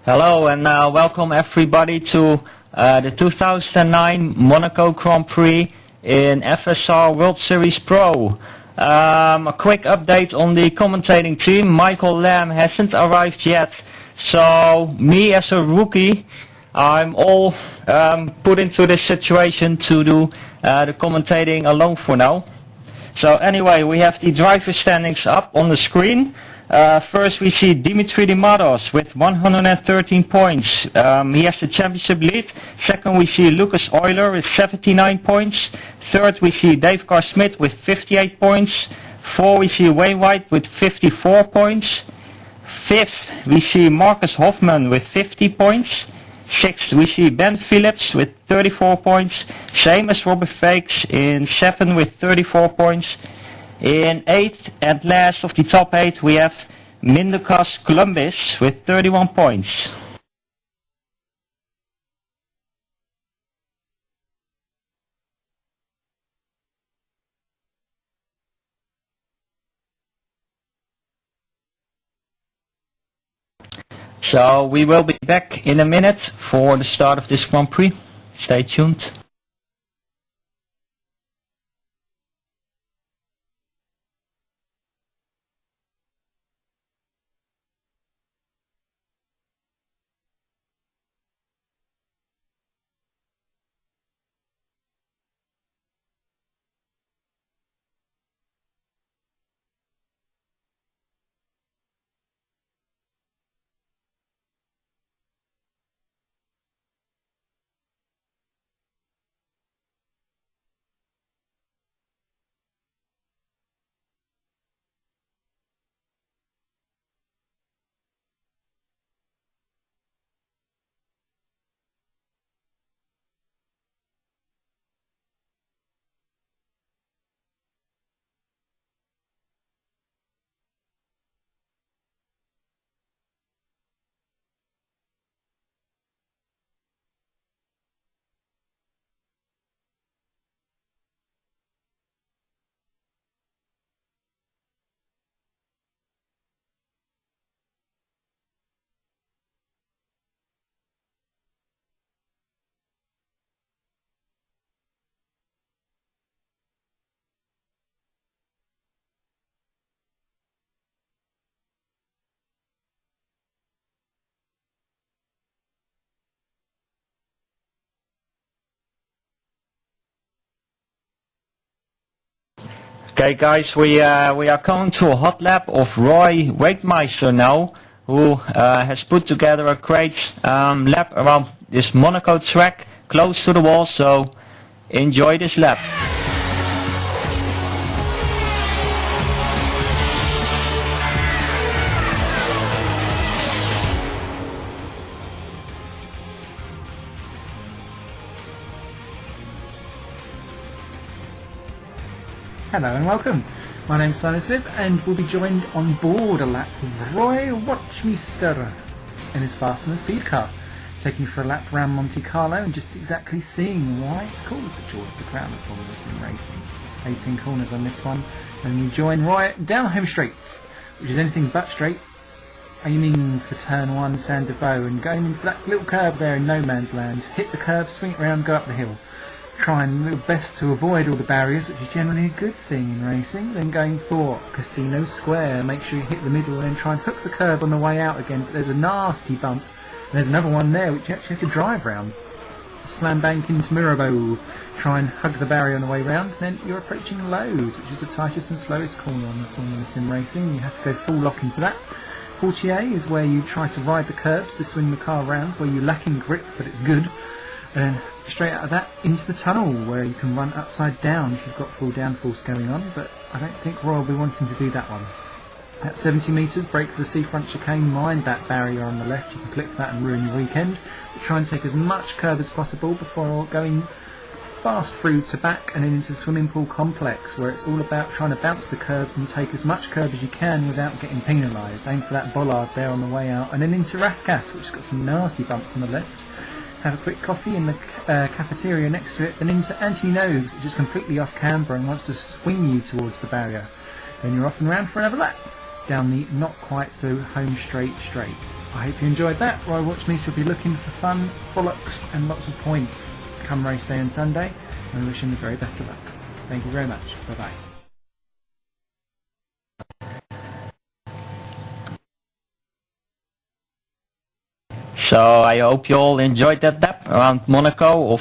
Hello and welcome everybody to the 2009 Monaco Grand Prix in FSR World Series Pro. A quick update on the commentating team. Michael Lamb hasn't arrived yet, so me as a rookie, I'm all put into this situation to do the commentating alone for now. So anyway, we have the driver standings up on the screen. First we see Dimitri Dimados with 113 points. He has the championship lead. Second we see Lucas Euler with 79 points. Third we see Dave Carr-Smith with 58 points. Fourth we see Wainwright with 54 points. Fifth we see Marcus Hoffman with 50 points. Sixth we see Ben Phillips with 34 points. Same as Robert Fakes in 7th with 34 points. In 8th and last of the top 8 we have Mindukas Columbus with 31 points. So we will be back in a minute for the start of this Grand Prix. Stay tuned. Okay guys, we are coming to a hot lap of Roy Waitmeister now, who has put together a great lap around this Monaco track close to the wall, so enjoy this lap. Hello and welcome. My name's Simon Smith and we'll be joined on board a lap with Roy Waitmeister in his Fast and Speed car, taking you for a lap around Monte Carlo and just exactly seeing why it's called the Jewel of the Crown of Formula Sim Racing. 18 corners on this one, and we join Roy down home straight, which is anything but straight, aiming for turn 1 Saint Devoux and going for that little curve there in no man's land. Hit the curve, swing it around, go up the hill. Trying your best to avoid all the barriers, which is generally a good thing in racing. Then going for Casino Square, make sure you hit the middle and then try and hook the curve on the way out again. But there's a nasty bump, and there's another one there which you actually have to drive round. Slam bank into Mirabeau, try and hug the barrier on the way round. Then you're approaching Lowe's, which is the tightest and slowest corner on the Formula Sim Racing. You have to go full lock into that. Portier is where you try to ride the curves to swing the car round, where you lack in grip but it's good. And then straight out of that into the tunnel, where you can run upside down if you've got full downforce going on, but I don't think Roy will be wanting to do that one. At 70 metres, brake for the seafront chicane, mind that barrier on the left, you can clip that and ruin your weekend. But try and take as much curve as possible before going fast through to back and then into the swimming pool complex, where it's all about trying to bounce the curves and take as much curve as you can without getting penalised. Aim for that bollard there on the way out, and then into Rascasse, which has got some nasty bumps on the left. Have a quick coffee in the cafeteria next to it, and into Anthony Nogues, which is completely off camber and wants to swing you towards the barrier. Then you're off and round for another lap down the not quite so home straight. I hope you enjoyed that. Roy Watchmeester will be looking for fun, frolics and lots of points come race day and Sunday, and we wish him the very best of luck. Thank you very much. Bye-bye. So I hope you all enjoyed that lap around Monaco of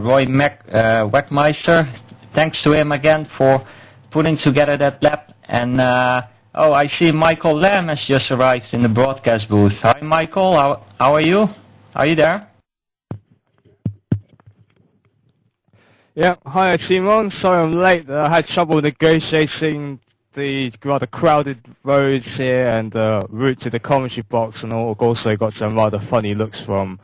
Roy Watchmeester. Thanks to him again for putting together that lap. And oh, I see Michael Lamb has just arrived in the broadcast booth. Hi Michael, how are you? Are you there? Yeah, hi Timon. Sorry I'm late. I had trouble negotiating the rather crowded roads here and route to the commentary box, and also got some rather funny looks from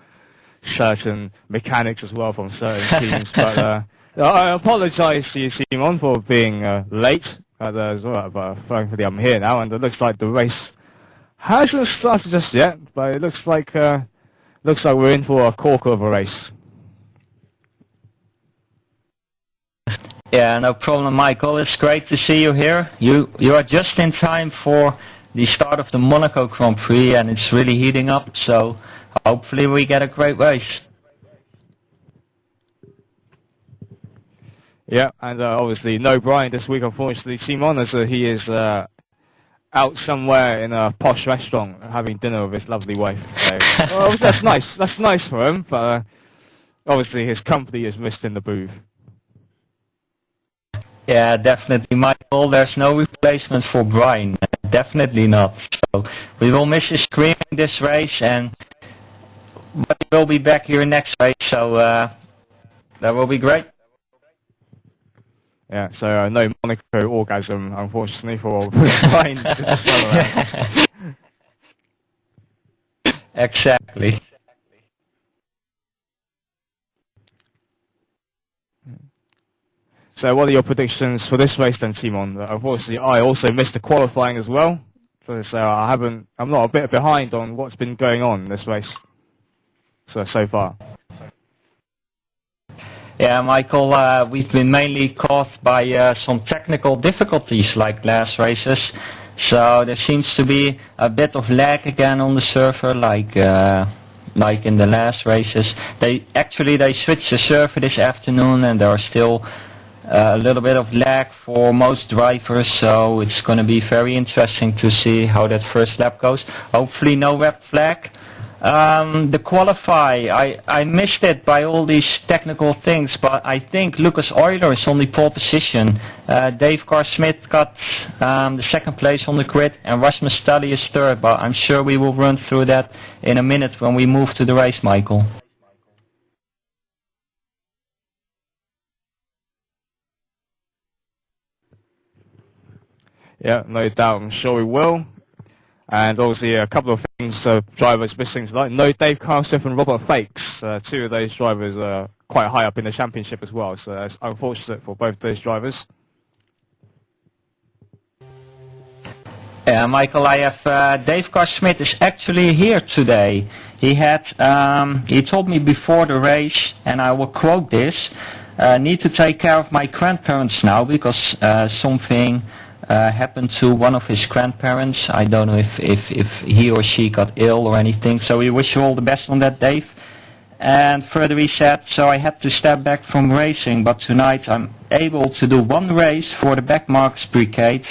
certain mechanics as well from certain teams. But I apologise to you, Timon, for being late. But thankfully I'm here now, and it looks like the race hasn't started just yet. But it looks like we're in for a corker of a race. Yeah, no problem, Michael. It's great to see you here. You are just in time for the start of the Monaco Grand Prix, and it's really heating up. So hopefully we get a great race. Yeah, and obviously no Brian this week, unfortunately, Timon, as he is out somewhere in a posh restaurant having dinner with his lovely wife. So, well, that's nice. That's nice for him, but obviously his company is missed in the booth. Yeah, definitely, Michael. There's no replacement for Brian. Definitely not. So we will miss his screaming this race, but he will be back here next race. So that will be great. Yeah. So no Monaco orgasm, unfortunately, for Brian. Exactly. So what are your predictions for this race then, Timon? Unfortunately, I also missed the qualifying as well, so I'm not a bit behind on what's been going on in this race so far. Yeah, Michael, we've been mainly caught by some technical difficulties like last races. So there seems to be a bit of lag again on the server, like in the last races. They switched the server this afternoon, and there are still a little bit of lag for most drivers, so it's going to be very interesting to see how that first lap goes. Hopefully no red flag. The qualify, I missed it by all these technical things, but I think Lucas Euler is on the pole position. Dave Carr-Smith got the second place on the grid, and Rasmus Tully is third, but I'm sure we will run through that in a minute when we move to the race, Michael. Yeah, no doubt. I'm sure we will. And obviously a couple of things drivers missing tonight. No Dave Carlsmith and Robert Fakes. Two of those drivers are quite high up in the championship as well. So it's unfortunate for both those drivers. Yeah, Michael, I have Dave Carr-Smith is actually here today. He told me before the race, and I will quote this, need to take care of my grandparents now because something happened to one of his grandparents. I don't know if he or she got ill or anything, so we wish you all the best on that, Dave. And further he said, so I had to step back from racing, but tonight I'm able to do one race for the back marks brigade,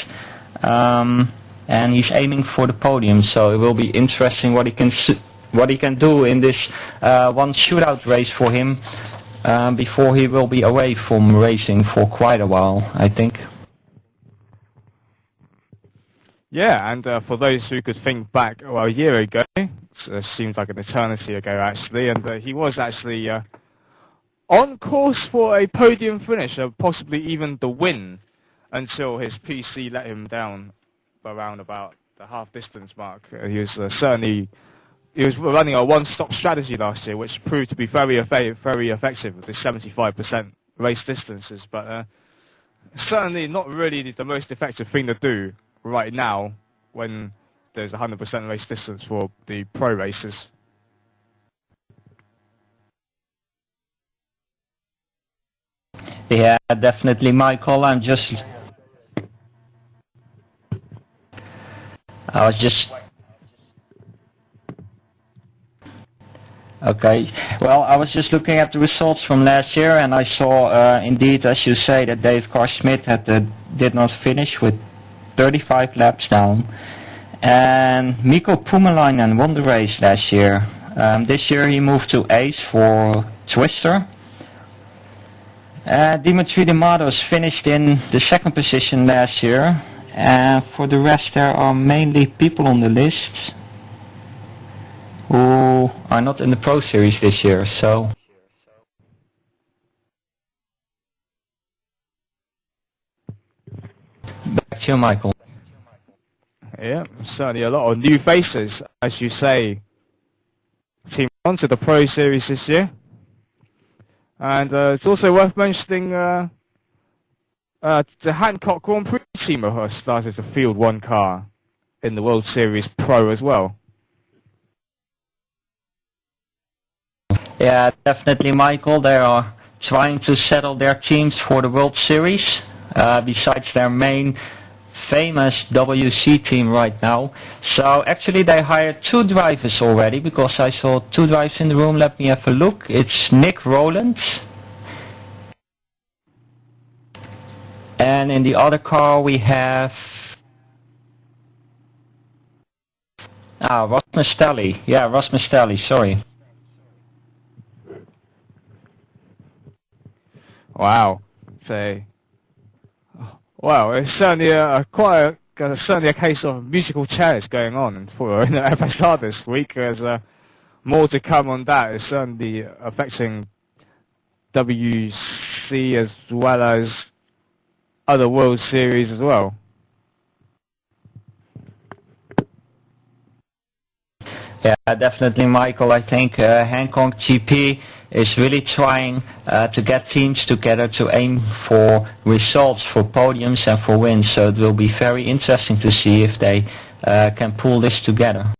and he's aiming for the podium, so it will be interesting what he can do in this one shootout race for him before he will be away from racing for quite a while, I think. Yeah, and for those who could think back, well, a year ago, seems like an eternity ago actually, and he was actually on course for a podium finish, possibly even the win, until his PC let him down around about the half distance mark. He was running a one-stop strategy last year, which proved to be very effective with the 75% race distances, but certainly not really the most effective thing to do right now when there's 100% race distance for the pro races. Yeah, definitely, Michael. I was just Okay. Well, I was just looking at the results from last year, and I saw, indeed, as you say, that Dave Carr-Smith did not finish with 35 laps down. And Mikko Puumalainen won the race last year. This year he moved to ace for Twister. Dimitri Demados finished in the second position last year. And for the rest, there are mainly people on the list who are not in the Pro Series this year, so... Back to you, Michael. Yeah, certainly a lot of new faces, as you say, team on to the Pro Series this year. And it's also worth mentioning the Hancock Grand Prix team has started to field one car in the World Series Pro as well. Yeah, definitely, Michael. They are trying to settle their teams for the World Series, besides their main famous WC team right now. So actually they hired 2 drivers already, because I saw 2 drivers in the room. Let me have a look. It's Nick Rowland, and in the other car we have Rasmus Stelly. Yeah, Rasmus Stelly, sorry. Wow. So, well, it's certainly certainly a case of musical chairs going on for in the FSR this week. There's more to come on that. It's certainly affecting WC as well as other World Series as well. Yeah, definitely, Michael. I think Hancock GP is really trying to get teams together to aim for results, for podiums and for wins. So it will be very interesting to see if they can pull this together.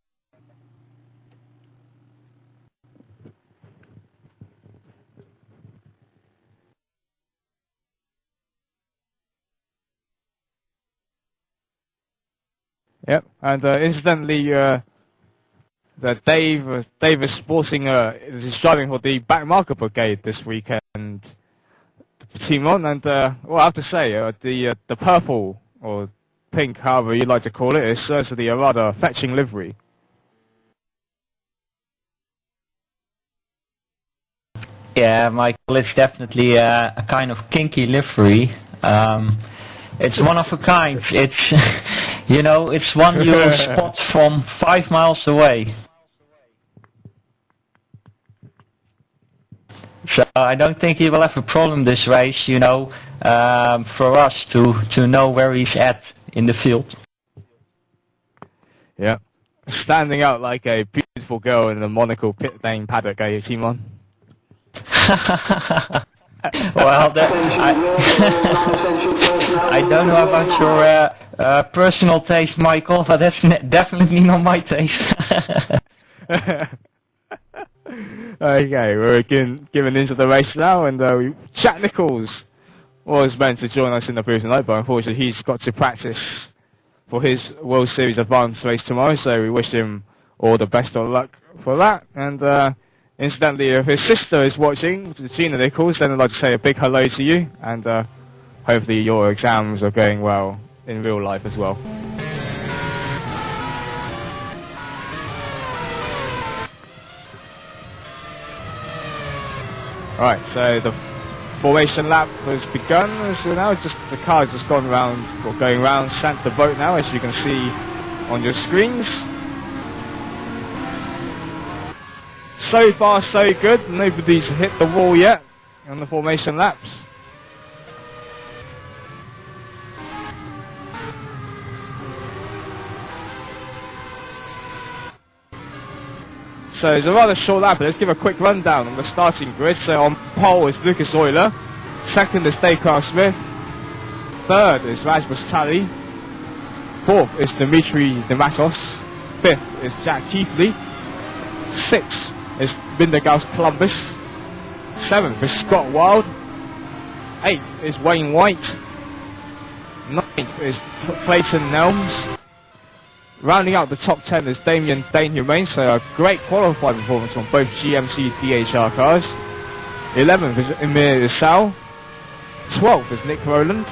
Yep, and incidentally, that Dave is sporting is driving for the backmarker brigade this weekend, Timon, and well, I have to say the purple or pink, however you like to call it, is certainly a rather fetching livery. Yeah, Michael, it's definitely a kind of kinky livery. It's one of a kind. It's it's one you'll spot from 5 miles away. So I don't think he will have a problem this race, for us to know where he's at in the field. Yeah, standing out like a beautiful girl in the Monaco pit lane paddock, Timon? Well, I don't know about your personal taste, Michael, but that's definitely not my taste. Okay, we're getting into the race now, and Jack Nichols was meant to join us in the booth tonight, but unfortunately he's got to practice for his World Series Advanced race tomorrow, so we wish him all the best of luck for that. And incidentally, if his sister is watching, Gina Nichols, then I'd like to say a big hello to you, and hopefully your exams are going well in real life as well. Alright, so the formation lap has begun, so now the car has just gone around, or going around Santa Boat now, as you can see on your screens. So far so good, nobody's hit the wall yet on the formation laps. So it's a rather short lap, but let's give a quick rundown on the starting grid. So on pole is Lucas Euler, second is Dave Carr-Smith, third is Rasmus Stelly, fourth is Dimitri Dematos, fifth is Jack Keithley, sixth is Vindegaus Columbus, seventh is Scott Wild, eighth is Wayne White, ninth is Clayton Nelms, rounding out the top 10 is Damien Dane Humane, so a great qualifying performance on both GMC DHR cars. 11th is Emir Isao. 12th is Nick Rowland.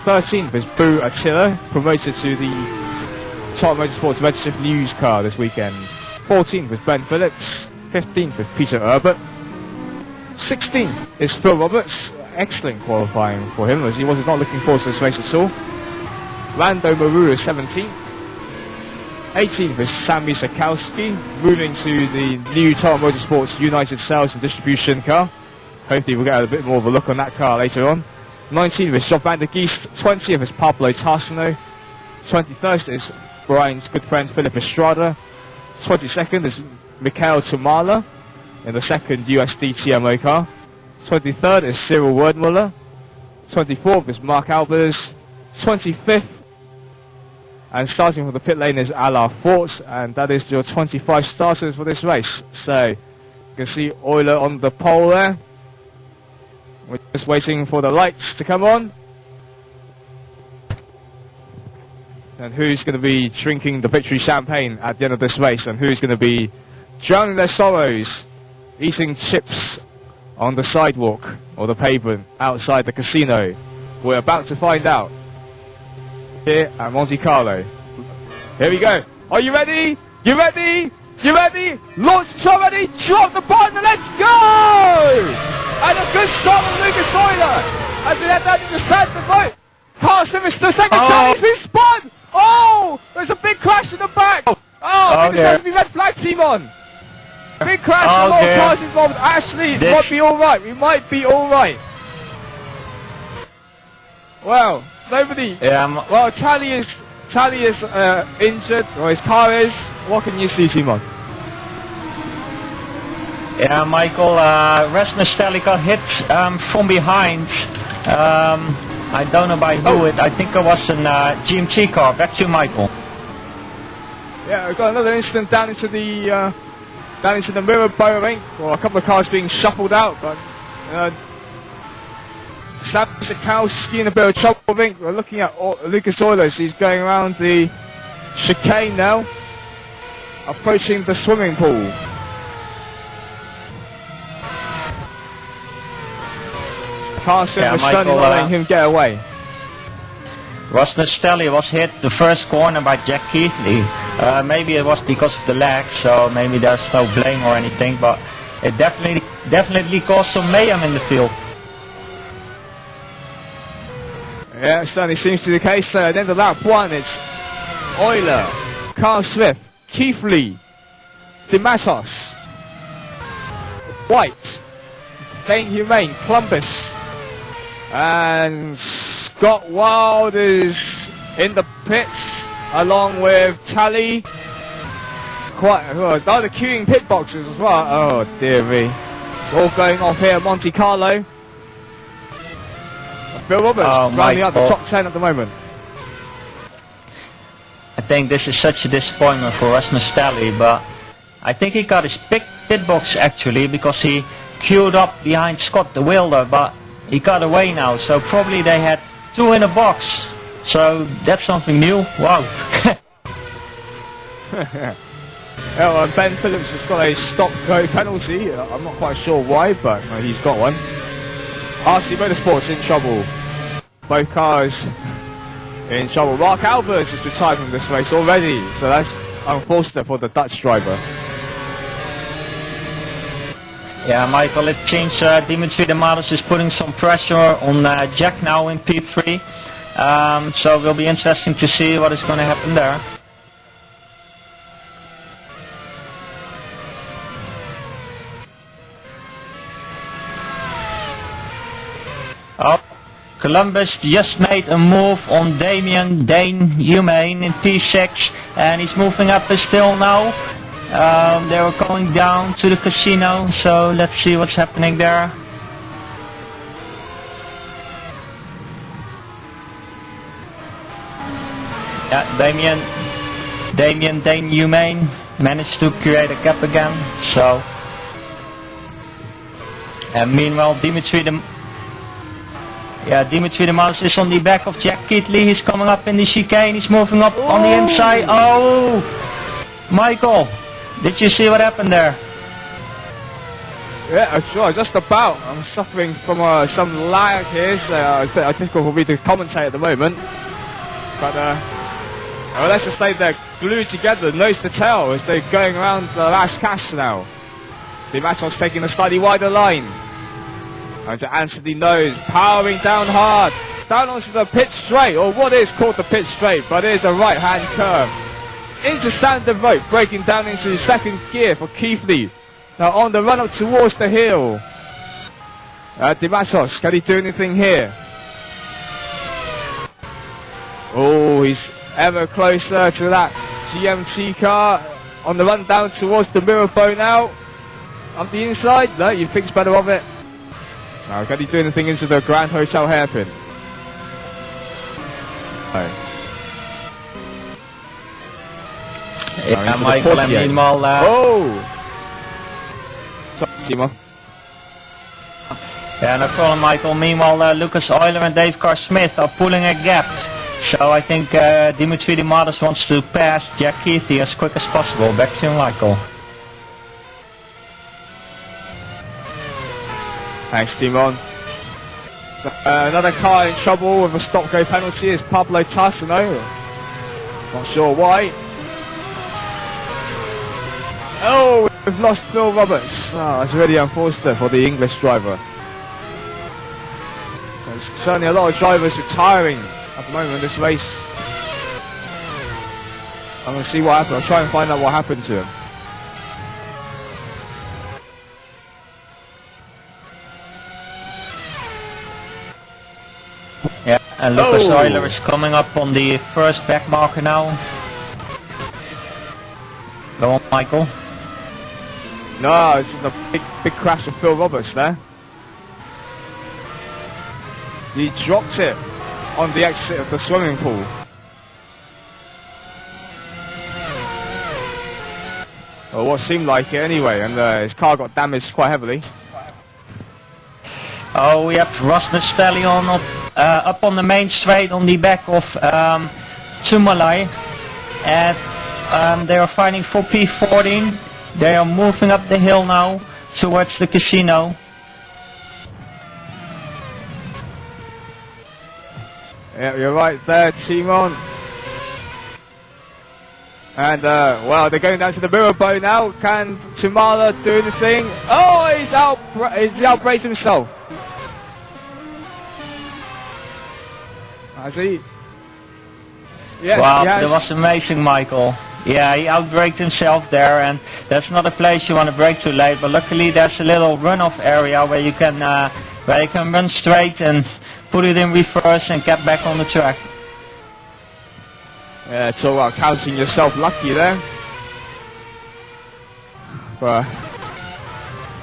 13th is Boo Attila, promoted to the Top Motorsports Registered News car this weekend. 14th is Ben Phillips. 15th is Peter Herbert. 16th is Phil Roberts. Excellent qualifying for him, as he was not looking forward to this race at all. Lando Maru is 17th. 18th is Sami Sakowski, moving to the new Top Motorsports United Sales and Distribution car. Hopefully we'll get a bit more of a look on that car later on. 19th is Job van der Geest. 20th is Pablo Tarsino. 21st is Brian's good friend Philip Estrada. 22nd is Mikhail Tumala in the second USD TMO car. 23rd is Cyril Wordmuller. 24th is Mark Albers. 25th, and starting from the pit lane, is Alain Fort, and that is your 25 starters for this race. So you can see Euler on the pole there. We're just waiting for the lights to come on. And who's going to be drinking the victory champagne at the end of this race, and who's going to be drowning their sorrows, eating chips on the sidewalk or the pavement outside the casino. We're about to find out here at Monte Carlo. Here we go. Are you ready? You ready? You ready? Launch already. Drop the button and let's go! And a good start from Lucas Euler as we head down to the stand to vote. Carl Simmons, the second time he's been spun. Oh, there's a big crash in the back. I think there's going to be red flag, Timon. Big crash, a lot of cars involved. Ashley, it might be alright. We might be alright. Well, nobody. Yeah, well, Charlie is injured, or his car is. What can you see, Timon? Yeah, Michael, Rasmus Stelly got hit from behind. I don't know by who it. I think it was a GMT car. Back to you, Michael. Yeah, we've got another incident down into the mirror Boeing, or a couple of cars being shuffled out, but Sam Sikowski in a bit of trouble, I think. We're looking at Lucas Euler. He's going around the chicane now, approaching the swimming pool. Carson was certainly not letting him get away. Rasmus Stelly was hit the first corner by Jack Keithley. Maybe it was because of the lag, so maybe there's no blame or anything, but it definitely caused some mayhem in the field. Yeah, it certainly seems to be the case. So at the end of lap one, it's Euler, Carl Swift, Keithley, DeMatos, White, Dane Humane, Columbus, and Scott Wild is in the pits along with Tally. They're queuing pit boxes as well. Oh dear me. All going off here at Monte Carlo. Phil Roberts rounding out the top 10 at the moment. I think this is such a disappointment for Rasmus Stelly, but I think he got his pit box actually, because he queued up behind Scott the Wilder, but he got away now, so probably they had two in a box. So that's something new. Wow. Well, Ben Phillips has got a stop-go penalty. I'm not quite sure why, but he's got one. RC Motorsports in trouble. Both cars in trouble. Mark Albers is retired from this race already, so that's unfortunate for the Dutch driver. Yeah, Michael, it seems Dimitri de Malis is putting some pressure on Jack now in P3. So it will be interesting to see what is going to happen there. Oh, Columbus just made a move on Damien Dane Humane in P6, and he's moving up his hill now. They were going down to the casino, so let's see what's happening there. Yeah, Damien Dane Humane managed to create a gap again, so. And meanwhile, Dimitri Yeah, Dimitri de Mouse is on the back of Jack Keithley. He's coming up in the chicane. He's moving up on the inside. Oh, Michael, did you see what happened there? Yeah, I saw, just about. I'm suffering from some lag here, so it's difficult for me to commentate at the moment. But, well, let's just say they're glued together, nose to tail, as they're going around the last cast now. Dimatov's taking a slightly wider line. And to answer the nose, powering down hard, down onto the pit straight, or what is called the pit straight, but it is a right-hand curve. Into standard rope, breaking down into second gear for Keithley. Now on the run up towards the hill. Dimatos, can he do anything here? Oh, he's ever closer to that GMT car. On the run down towards the mirror bow now. Up the inside, no, he thinks better of it. Now can he do anything into the Grand Hotel hairpin? No. Yeah, Michael, and meanwhile... oh! Timon. Yeah, no problem, Michael. Meanwhile, Lucas Euler and Dave Carr-Smith are pulling a gap. So I think Dimitri de Mouse wants to pass Jack Keithley as quick as possible. Back to you, Michael. Thanks, Timon. Another car in trouble with a stop-go penalty is Pablo Tassano. Not sure why. Oh, we've lost Phil Roberts. Oh, that's really unfortunate for the English driver. There's certainly a lot of drivers retiring at the moment in this race. I'm going to see what happened. I'll try and find out what happened to him. Yeah, and Lucas Euler is coming up on the first back marker now. Go on, Michael. No, it's just a big crash of Phil Roberts there. He dropped it on the exit of the swimming pool. Or what seemed like it anyway, and his car got damaged quite heavily. Oh, we have Rasmus Stallion up on the main straight on the back of Tumalai. And they are fighting for P14. They are moving up the hill now towards the casino. Yeah, you're right there, Timon. And, well, they're going down to the mirror bow now. Can Tumala do anything? Oh, he's outbraced himself. Has he? Yes, wow, that was amazing, Michael. Yeah, he outbraked himself there, and that's not a place you want to brake too late. But luckily, there's a little runoff area where you can run straight and put it in reverse and get back on the track. Yeah, it's all about counting yourself lucky there. But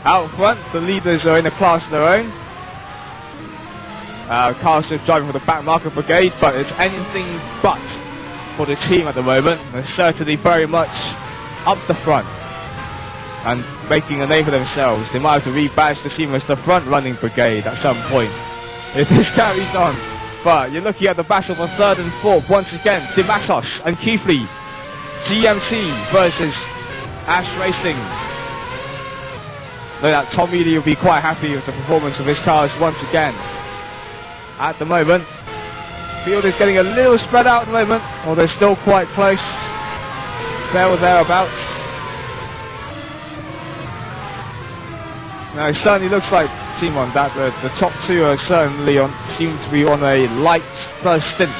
out front, the leaders are in a class of their own. Carl's just driving for the back marker brigade, but it's anything but for the team at the moment. They're certainly very much up the front and making a name for themselves. They might have to rebadge the team as the front running brigade at some point if this carries on. But you're looking at the battle for third and fourth once again. Dimatos and Keithley. GMT versus Ash Racing. No doubt Tom Ely will be quite happy with the performance of his cars once again. At the moment, field is getting a little spread out at the moment, or they're still quite close, there or thereabouts. Now it certainly looks like, Timon, that the top two are certainly seem to be on a light first stint,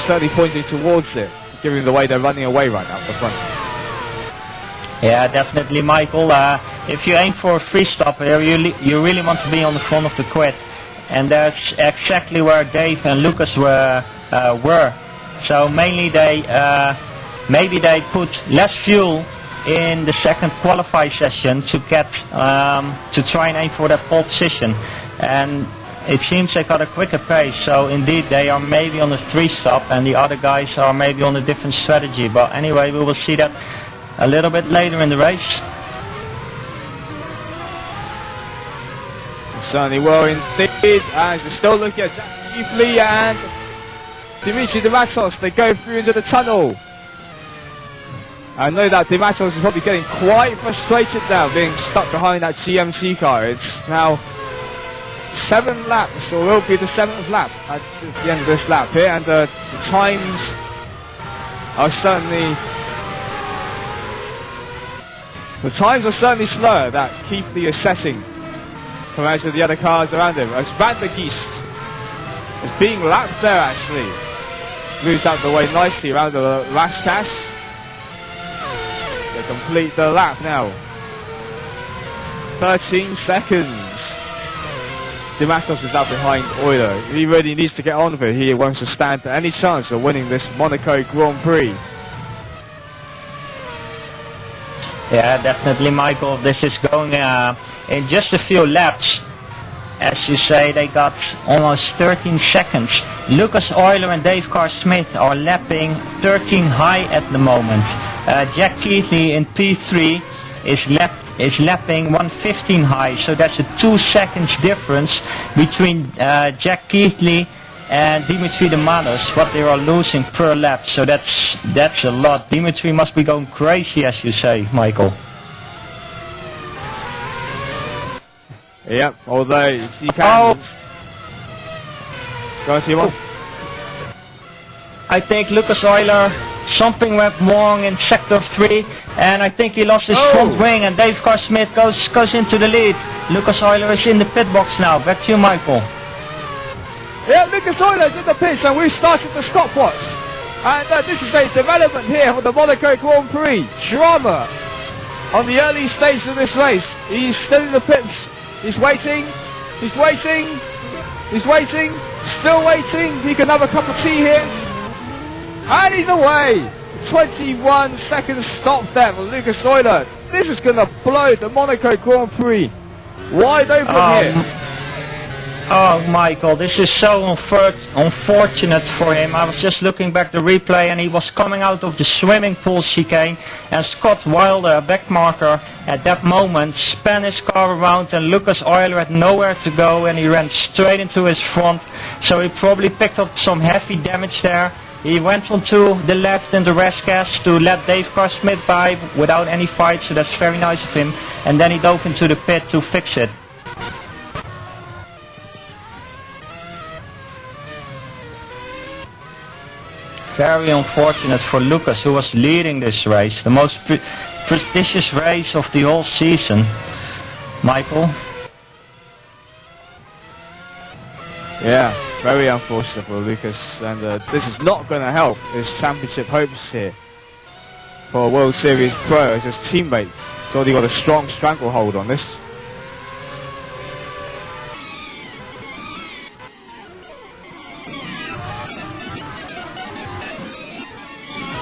certainly pointing towards it, given the way they're running away right now at the front. Yeah, definitely, Michael. If you aim for a free stop here, you really want to be on the front of the quad. And that's exactly where Dave and Lucas were. So mainly maybe they put less fuel in the second qualify session to get to try and aim for that pole position. And it seems they got a quicker pace. So indeed they are maybe on a free stop, and the other guys are maybe on a different strategy. But anyway, we will see that a little bit later in the race. Certainly will indeed, and we're still looking at Keithley and Dimitri Dematos. They go through into the tunnel. I know that Dematos is probably getting quite frustrated now, being stuck behind that GMC car. It's now 7 laps, or will be the 7th lap at the end of this lap here, and the times are certainly slower that Keithley is setting compared to the other cars around him. As Van der Geest is being lapped there actually. Moves out the way nicely around the Raskas. They complete the lap now. 13 seconds. Dematos is out behind Euler. He really needs to get on with it. He wants to stand any chance of winning this Monaco Grand Prix. Yeah, definitely, Michael. This is going in just a few laps. As you say, they got almost 13 seconds. Lucas Euler and Dave Carr-Smith are lapping 13 high at the moment. Jack Keithley in P3 is lapping 115 high. So that's a 2 seconds difference between Jack Keithley and Dimitri Dematos, what they are losing per lap. So that's a lot. Dimitri must be going crazy, as you say, Michael. Yep, although he can... Go on, Timon. I think Lucas Euler, something went wrong in sector 3, and I think he lost his front wing, and Dave Carr-Smith goes into the lead. Lucas Euler is in the pit box now. Back to you, Michael. Yeah, Lucas Euler is in the pits, and we've started the stopwatch. And this is a development here for the Monaco Grand Prix. Drama on the early stage of this race. He's still in the pits. He's waiting, still waiting, he can have a cup of tea here, and he's away. 21 seconds stop there for Lucas Euler. This is going to blow the Monaco Grand Prix wide open here. Oh, Michael, this is so unfortunate for him. I was just looking back the replay, and he was coming out of the swimming pool chicane, and Scott Wilder, a back marker, at that moment spun his car around, and Lucas Euler had nowhere to go, and he ran straight into his front. So he probably picked up some heavy damage there. He went onto the left in the Raskas to let Dave Carr-Smith by without any fight, so that's very nice of him. And then he dove into the pit to fix it. Very unfortunate for Lucas, who was leading this race, the most prestigious race of the whole season. Michael? Yeah, very unfortunate for Lucas, and this is not going to help his championship hopes here for World Series Pro, as his teammate has already got a strong stranglehold on this.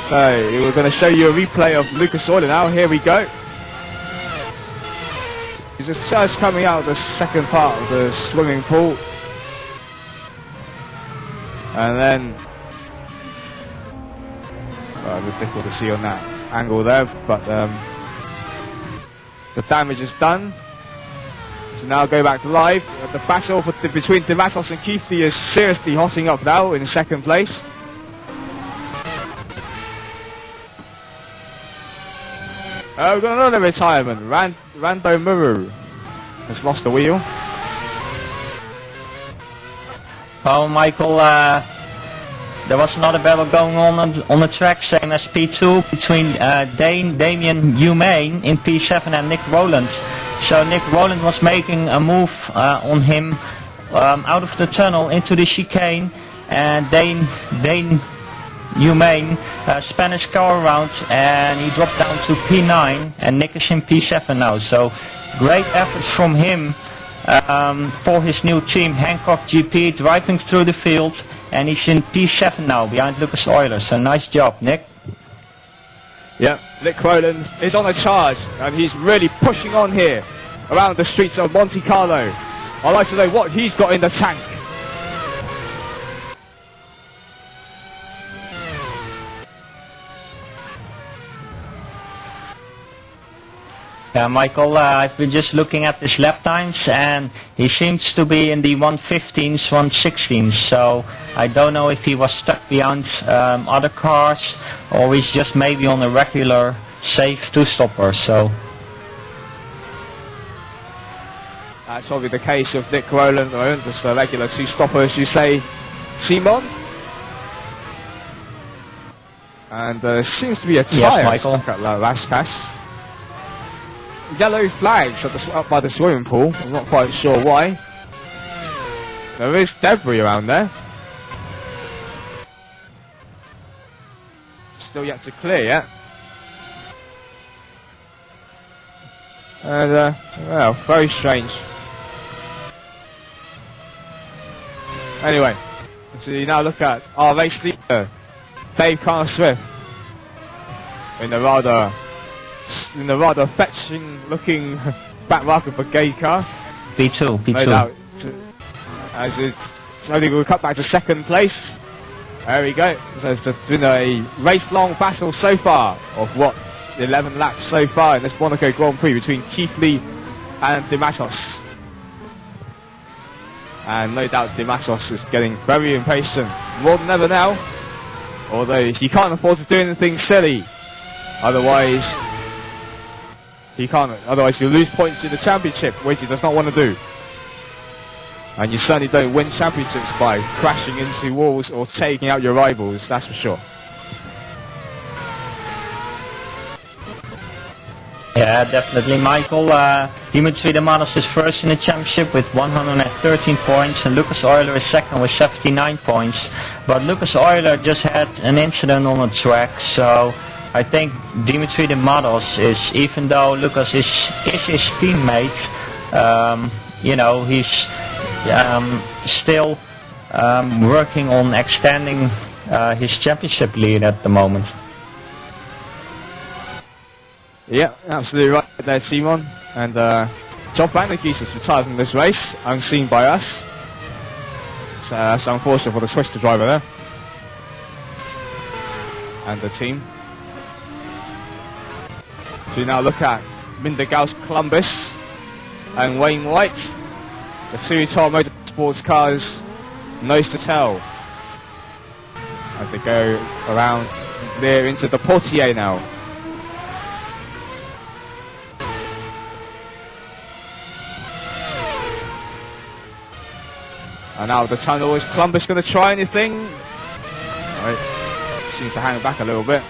So, we're going to show you a replay of Lucas Euler now. Here we go. He's just coming out of the second part of the swimming pool. And then... a bit difficult to see on that angle there, but the damage is done. So now go back to live. The battle between Dematos and Keithley is seriously hotting up now in second place. We've got another retirement. Rando Muru has lost the wheel. Oh, Michael, there was another battle going on the track, same as P2, between Damien Humane in P7 and Nick Rowland. So Nick Rowland was making a move on him out of the tunnel into the chicane, and Dane Humane spun his car around, and he dropped down to P9, and Nick is in P7 now. So great effort from him for his new team, Hancock GP, driving through the field, and he's in P7 now behind Lucas Euler. So nice job, Nick. Yeah, Nick Rowland is on a charge, and he's really pushing on here around the streets of Monte Carlo. I'd like to know what he's got in the tank. Yeah, Michael, I've been just looking at his lap times, and he seems to be in the 115s, 116s, so I don't know if he was stuck behind other cars, or he's just maybe on a regular, safe two-stopper, so... That's probably the case of Nick Rowland at the moment, just a regular two-stopper, as you say, Timon. And there seems to be a tyre yes, Michael. stuck at last pass. Yellow flags up by the swimming pool. I'm not quite sure why. There is debris around there. Still yet to clear yet. And well, very strange. Anyway, so you now look at our race leader, Dave Carl-Swift, in the rather fetching-looking back marker for gay car. P2. No doubt. As it's only will cut back to second place. There we go. So it's been a race-long battle so far of 11 laps so far in this Monaco Grand Prix between Keithley and Dimatos. And no doubt Dimatos is getting very impatient, more than ever now. Although he can't afford to do anything silly. Otherwise you'll lose points in the championship, which he does not want to do. And you certainly don't win championships by crashing into walls or taking out your rivals, that's for sure. Yeah, definitely, Michael. Dimitri Demanos is first in the championship with 113 points, and Lucas Euler is second with 79 points. But Lucas Euler just had an incident on the track, so I think Dimitri Demanos is, even though Lucas is his teammate, he's still working on extending his championship lead at the moment. Yeah, absolutely right there, Timon. And John Vanderkies is retired from this race, unseen by us. So that's unfortunate for the Twister driver there. And the team. So you now look at Mindergaus Columbus and Wayne White. The Suitor Motorsports cars nose to tail as they go around there into the Portier now. And now the tunnel, is Columbus going to try anything? Right. Seems to hang back a little bit.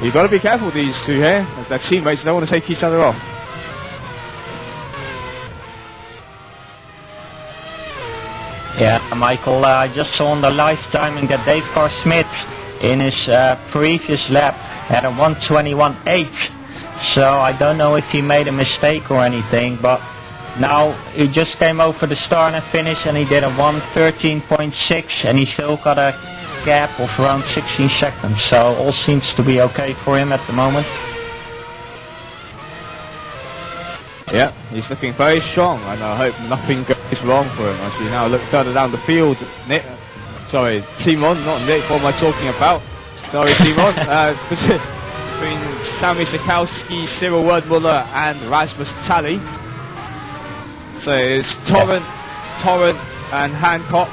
You've got to be careful with these two here, as their teammates don't want to take each other off. Yeah, Michael, I just saw on the live timing that Dave Carl-Smith in his previous lap had a 1:21.8. So I don't know if he made a mistake or anything, but now he just came over the start and finish, and he did a 1:13.6, and he still got a gap of around 16 seconds. So all seems to be okay for him at the moment. Yeah, he's looking very strong, and I hope nothing goes wrong for him. As we now look further down the field, Timon, not Nick, what am I talking about? Sorry, Timon. Between Sammy Sikowski, Cyril Werdmuller, and Rasmus Tally. So it's Torrent and Hancock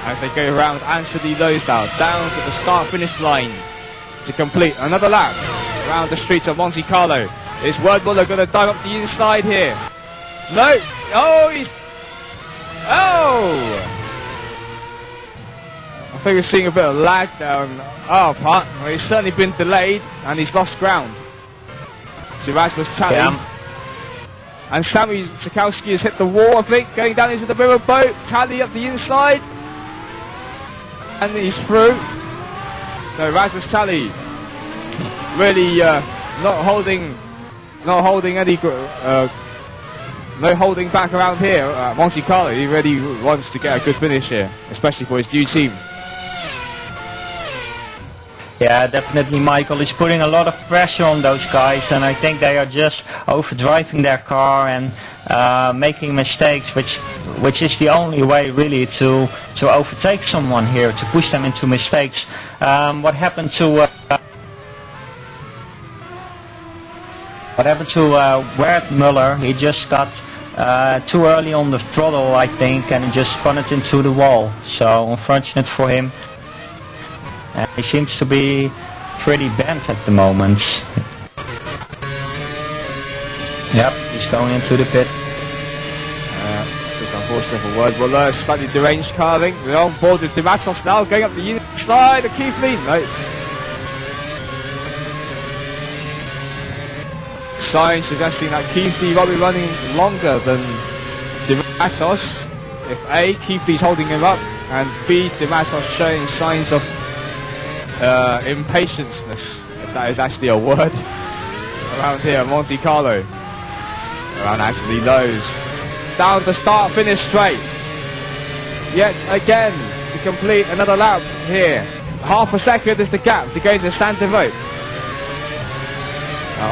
as they go around Anthony Lowestown down to the start-finish line to complete another lap around the streets of Monte Carlo. Is Werdmuller going to dive up the inside here? No! Oh, I think we're seeing a bit of lag down our part. Well, he's certainly been delayed and he's lost ground. So Rasmus Tally. Yeah. And Sammy Sikowski has hit the wall, I think, going down into the mirror boat. Tally up the inside. And he's through. So Rasmus Tally really not holding no holding back around here at Monte Carlo. He really wants to get a good finish here, especially for his new team. Yeah, definitely, Michael. He's putting a lot of pressure on those guys, and I think they are just overdriving their car and making mistakes, which is the only way really to overtake someone here, to push them into mistakes. What happened to what happened to Muller? He just got too early on the throttle, I think, and he just spun it into the wall. So unfortunate for him. And he seems to be pretty bent at the moment. Yep, he's going into the pit. It's unfortunate for word. Well, slightly deranged car, I think. We're on board with Dimatos now, going up the inside of Keithley. No. Sign suggesting that Keithley will be running longer than Dimatos. If A, Keithley's holding him up, and B, Dimatos showing signs of impatienceness, if that is actually a word, around here, Monte Carlo. Around actually Lowe's. Down the start finish straight. Yet again to complete another lap here. Half a second is the gap to gain the Santa Vote.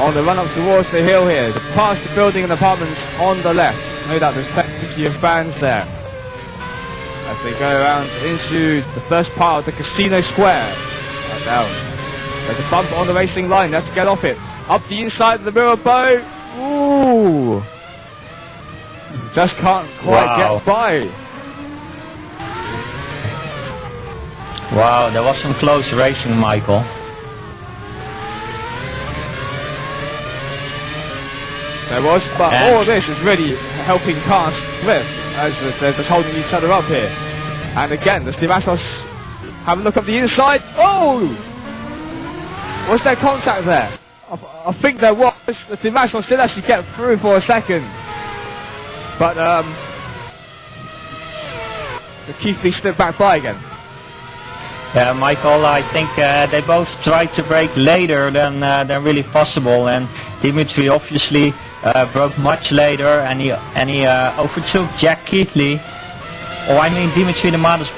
On the run up towards the hill here, past the building and apartments on the left. No doubt there's plenty of fans there. As they go around into the first part of the Casino Square. Right down. There's a bump on the racing line, let's get off it. Up the inside of the mirror boat. Ooh! Just can't quite get by. Wow, there was some close racing, Michael. There was, but all this is really helping cars lift as they're just holding each other up here. And again, the Dimatos have a look up the inside. Oh! Was there contact there? I think there was. The Dimatos did actually get through for a second. But the Keithley slipped back by again. Yeah, Michael, I think they both tried to brake later than really possible, and Dimitri obviously broke much later, and he overtook Jack Keithley. Or I mean, Dimitri de Matos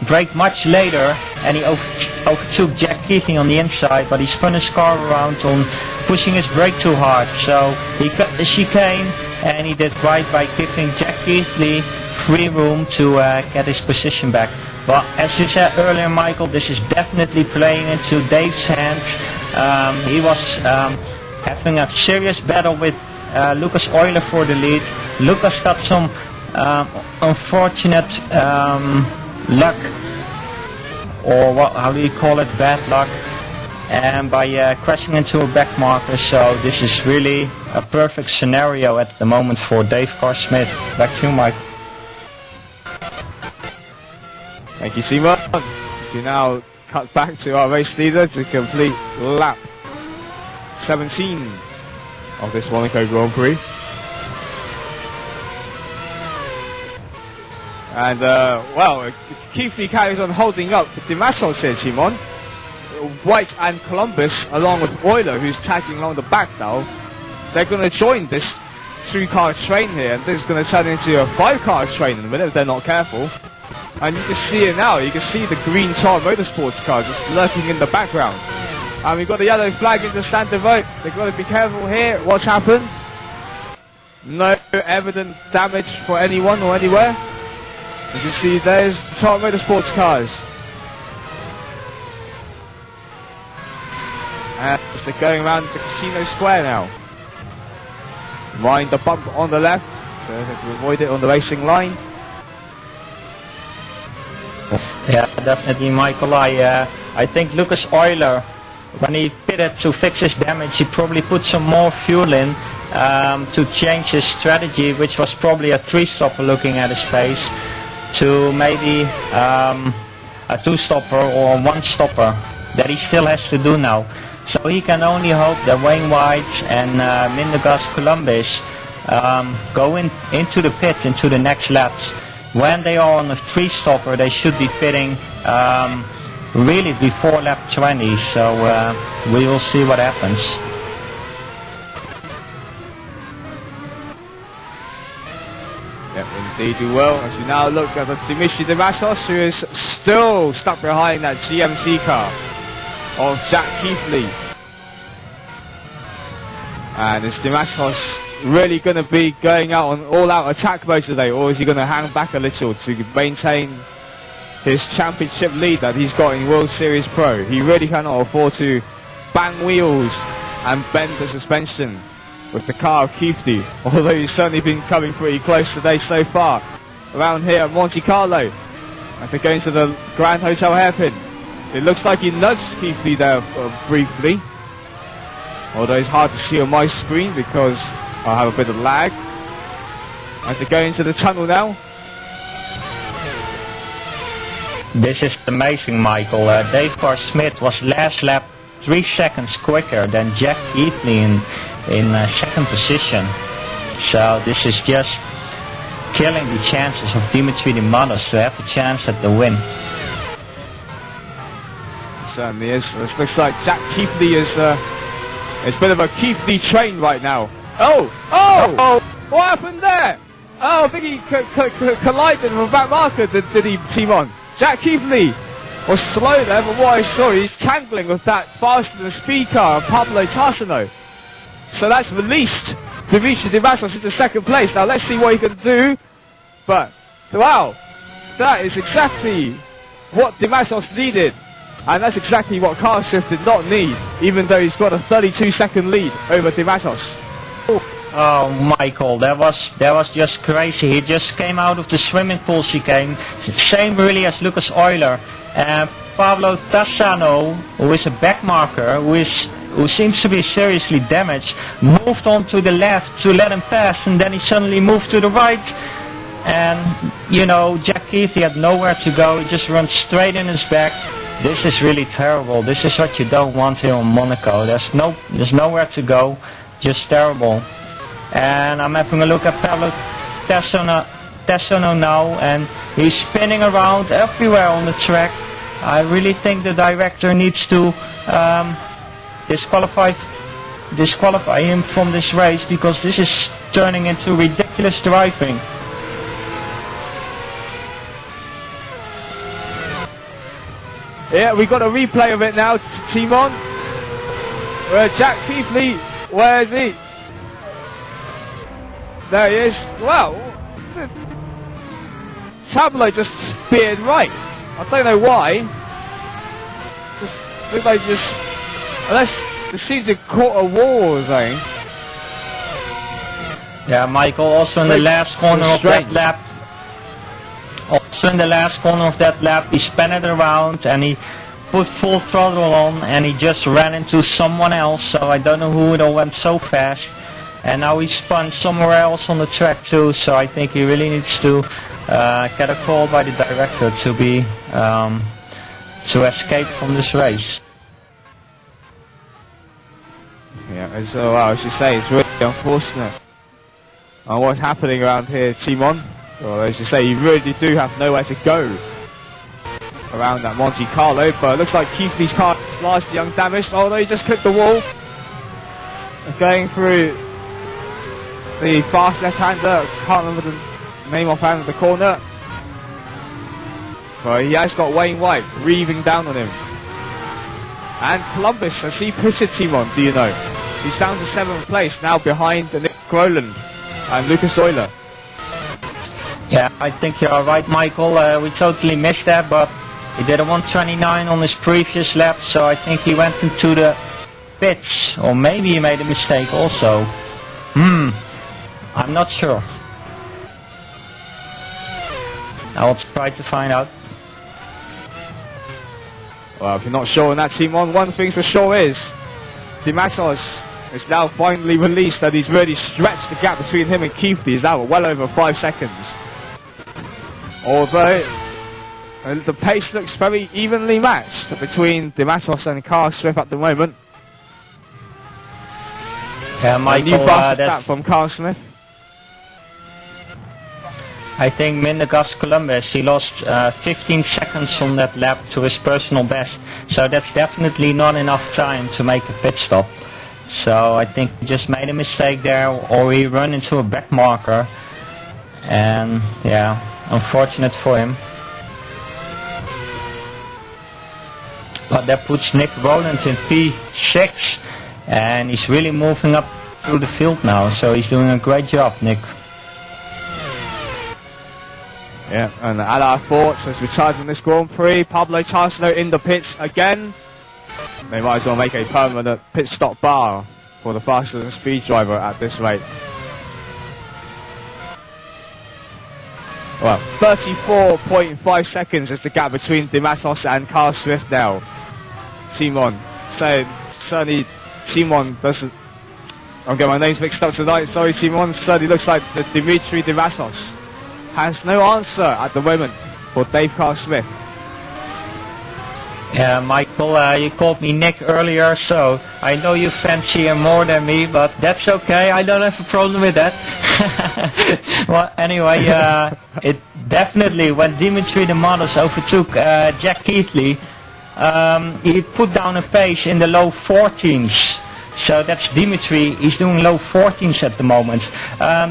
braked much later, and he overtook Jack Keithley on the inside, but he spun his car around on pushing his brake too hard. So he cut the chicane, and he did right by giving Jack Keithley free room to get his position back. But as you said earlier, Michael, this is definitely playing into Dave's hands. He was having a serious battle with Lucas Euler for the lead. Lucas got some unfortunate luck, or how do you call it, bad luck, and by crashing into a back marker. So this is really a perfect scenario at the moment for Dave Carr-Smith. Back to you, Mike. Thank you, Timon. We now cut back to our race leader to complete lap 17 of this Monaco Grand Prix. And, well, Keithley carries on holding up with Dimatos here, Timon. White and Columbus, along with Euler, who's tagging along the back now. They're going to join this 3-car train here, and this is going to turn into a 5-car train in a minute if they're not careful. And you can see it now, you can see the green Tar Motorsports car just lurking in the background. And we've got the yellow flag in the Santa Vote. They've got to be careful here. What's happened? No evident damage for anyone or anywhere. You can see there's the Tar Motorsports cars. And they're going around the Casino Square now. Mind the bump on the left, so they have to avoid it on the racing line. Yeah, definitely, Michael. I think Lucas Euler, when he pitted to fix his damage, he probably put some more fuel in to change his strategy, which was probably a 3-stopper looking at his pace, to maybe a 2-stopper or a 1-stopper that he still has to do now. So he can only hope that Wayne White and Mindegas Columbus go into the pit into the next laps. When they are on a 3-stopper, they should be pitting really before lap 20, so we will see what happens. Yep, indeed you will. As we now look at the Dimitri de Matos, who is still stuck behind that GMC car of Jack Keithley. And is de Matos really going to be going out on all-out attack mode today, or is he going to hang back a little to maintain his championship lead that he's got in World Series Pro? He really cannot afford to bang wheels and bend the suspension with the car of Keithley, although he's certainly been coming pretty close today so far around here at Monte Carlo. As they're going to the Grand Hotel hairpin. It looks like he nudged Keithley there briefly, although it's hard to see on my screen because I have a bit of lag. As they go into the tunnel now. This is amazing, Michael. Dave Carr-Smith was last lap 3 seconds quicker than Jack Keithley in second position. So this is just killing the chances of Dimitri Dimanos to have a chance at the win. Certainly is. It looks like Jack Keithley is it's a bit of a Keithley train right now. Oh! What happened there? Oh, I think he collided with a back marker, did he, Timon? Jack Keithley was slow there, but what I saw, he's tangling with that faster than speed car, Pablo Tarsano. So that's released Dimitri Dimanos into second place. Now let's see what he can do. But, wow, that is exactly what Dimanos needed. And that's exactly what Carl-Smith did not need, even though he's got a 32-second lead over Dimanos. Oh, Michael, that was just crazy. He just came out of the swimming pool chicane, same really as Lucas Euler. Pablo Tassano, who is a back marker, who seems to be seriously damaged, moved on to the left to let him pass, and then he suddenly moved to the right. And, you know, Jack Keithley had nowhere to go. He just runs straight in his back. This is really terrible. This is what you don't want here in Monaco. There's nowhere to go. Just terrible. And I'm having a look at Pablo Tassano now, and he's spinning around everywhere on the track. I really think the director needs to disqualify him from this race, because this is turning into ridiculous driving. Yeah, we got a replay of it now, Timon. Where Jack Keithley, where is he? There he is. Wow. Pablo just speared right. I don't know why. Just look like unless the seems to caught a wall or something. Yeah, Michael, also in the last corner of that lap. Also in the last corner of that lap, he spun it around and he put full throttle on and he just ran into someone else, so I don't know who it all went so fast. And now he spun somewhere else on the track too, so I think he really needs to get a call by the director to escape from this race. Yeah, as you say, it's really unfortunate on what's happening around here, Timon. Well, as you say, you really do have nowhere to go around that Monte Carlo, but it looks like Keithley's car is largely undamaged, although he just clipped the wall. Going through the fast left-hander, can't remember the name offhand of the corner, but he has got Wayne White breathing down on him. And Columbus, has he pitted, Timon, do you know? He's down to 7th place, now behind Nick Groland and Lucas Euler. Yeah, I think you're right, Michael. We totally missed that, but he did a 129 on his previous lap, so I think he went into the pits, or maybe he made a mistake also. I'm not sure. I will try to find out. Well, if you're not sure on that, Timon, one thing for sure is Dimanos is now finally released, and he's really stretched the gap between him and Keithley. He's now well over 5 seconds. Although the pace looks very evenly matched between Dimanos and Carl-Smith at the moment. Yeah, Michael, new fast lap from Carl-Smith. I think Mindegas Columbus, he lost 15 seconds on that lap to his personal best, so that's definitely not enough time to make a pit stop. So I think he just made a mistake there, or he ran into a back marker, and yeah, unfortunate for him. But that puts Nick Rowland in P6, and he's really moving up through the field now, so he's doing a great job, Nick. Yeah, and at our thoughts as we charge on this Grand Prix, Pablo Tarsano in the pits again. they might as well make a permanent pit stop bar for the faster than speed driver at this rate. Well, 34.5 seconds is the gap between Dematos and Carl Swift now. Timon. So, certainly, Timon doesn't... I'm getting my names mixed up tonight, sorry Timon. Certainly looks like the Dimitri Dematos has no answer at the moment for Dave Carl Smith. Yeah, Michael, you called me Nick earlier, so I know you fancy him more than me, but that's okay. I don't have a problem with that. Well, anyway, it definitely, when Dimitri the Models overtook Jack Keithley, he put down a pace in the low 14s. So that's Dimitri, he's doing low 14s at the moment.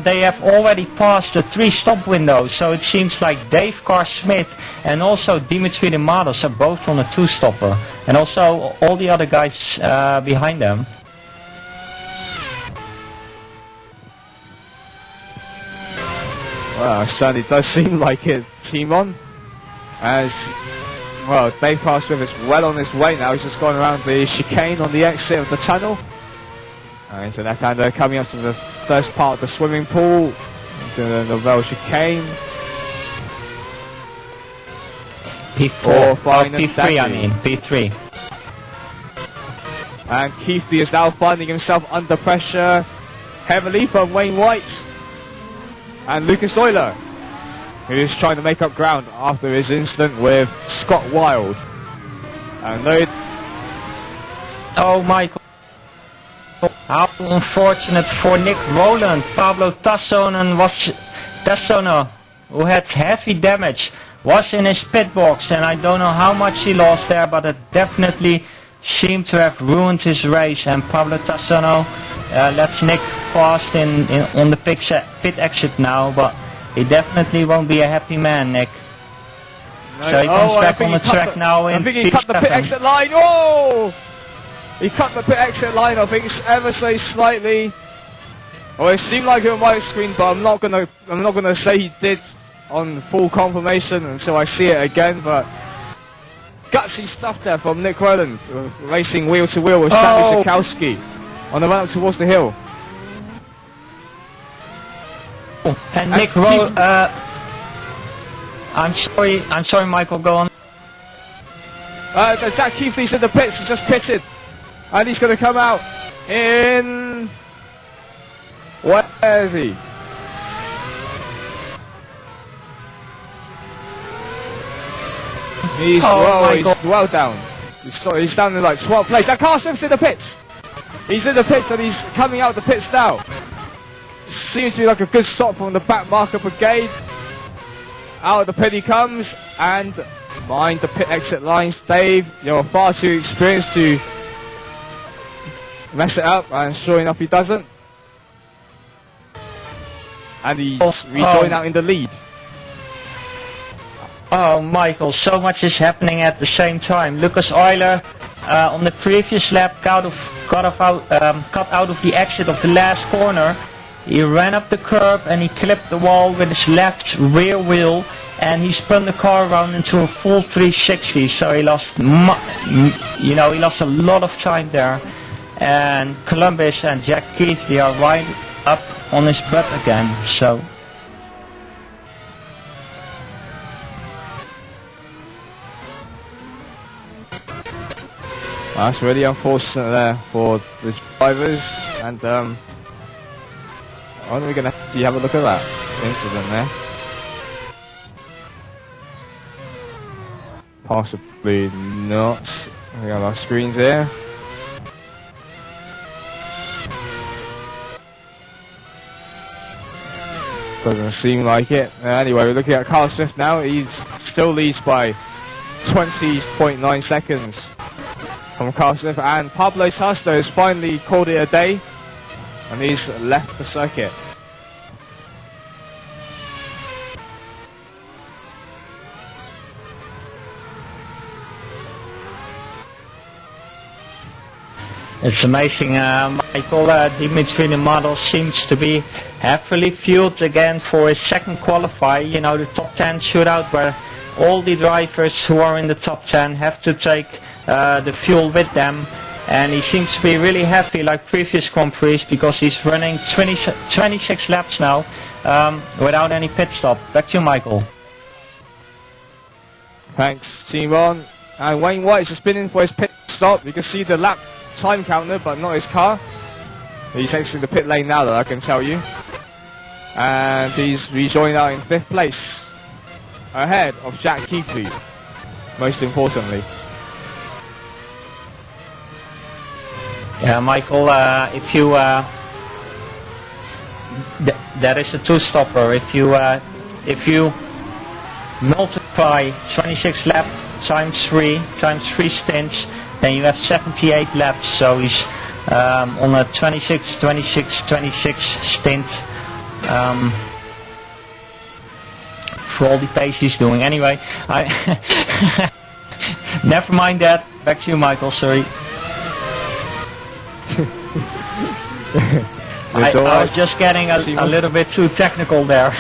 They have already passed the 3-stop window, so it seems like Dave Carl Smith and also Dimitri the Models are both on a 2-stopper. And also all the other guys behind them. Well, it certainly does seem like it, Timon. As, well, Dave Carl Smith is well on his way now. He's just gone around the chicane on the exit of the tunnel. Into left-hander coming up to the first part of the swimming pool. Into the Novell chicane. P4, P3 I mean, P3. And Keithley is now finding himself under pressure heavily from Wayne White and Lucas Euler, who is trying to make up ground after his incident with Scott Wilde. And oh Michael, how unfortunate for Nick Rowland. Pablo Tassonen, who had heavy damage, was in his pit box, and I don't know how much he lost there, but it definitely seemed to have ruined his race. And Pablo Tassono lets Nick fast on the pit exit now, but he definitely won't be a happy man, Nick. No, so he comes back on the track now in I think he cut the pit exit line. Oh! He cut the pit exit line, I think, ever so slightly. Well, it seemed like it on my screen, but I'm not gonna say he did on full confirmation until I see it again. But gutsy stuff there from Nick Rowland, racing wheel to wheel with Sammy Sikowski on the run up towards the hill. And Nick Rowland, I'm sorry, Michael, go on. Jack Keithley's in the pits, he's just pitted. And he's going to come out in... Where is he? He's, he's well down. He's down in like 12th place. Now Carl Smith's in the pits. He's in the pits and he's coming out the pits now. Seems to be like a good stop from the back marker brigade. Out of the pit he comes, and mind the pit exit lines, Dave. You're far too experienced to mess it up, and sure enough he doesn't. And he's rejoined out in the lead. Oh, Michael, so much is happening at the same time. Lucas Euler on the previous lap cut out of the exit of the last corner. He ran up the curb and he clipped the wall with his left rear wheel, and he spun the car around into a full 360. So he lost, he lost a lot of time there. And Columbus and Jack Keithley are right up on his butt again. So. That's really unfortunate there for the drivers, and aren't we going to have a look at that incident there? Possibly not. We have our screens here. Doesn't seem like it. Anyway, we're looking at Carl Smith now. He still leads by 20.9 seconds from Carl Smith, and Pablo Tasto has finally called it a day, and he's left the circuit. It's amazing, Michael. Dimitri the model seems to be heavily fueled again for his second qualifier. You know, the top 10 shootout where all the drivers who are in the top 10 have to take the fuel with them. And he seems to be really happy like previous Grand Prix because he's running 26 laps now without any pit stop. Back to you, Michael. Thanks, Timon. And Wayne White's just been in for his pit stop. You can see the lap time counter, but not his car. He's exiting the pit lane now, though, I can tell you. And he's rejoined out in 5th place, ahead of Jack Keithley, most importantly. Yeah, Michael, if you that is a two-stopper. If you multiply 26 laps times 3 stints, then you have 78 laps. So he's on a 26 stint for all the pace he's doing. Anyway, never mind that. Back to you, Michael. Sorry. I was just getting a little bit too technical there.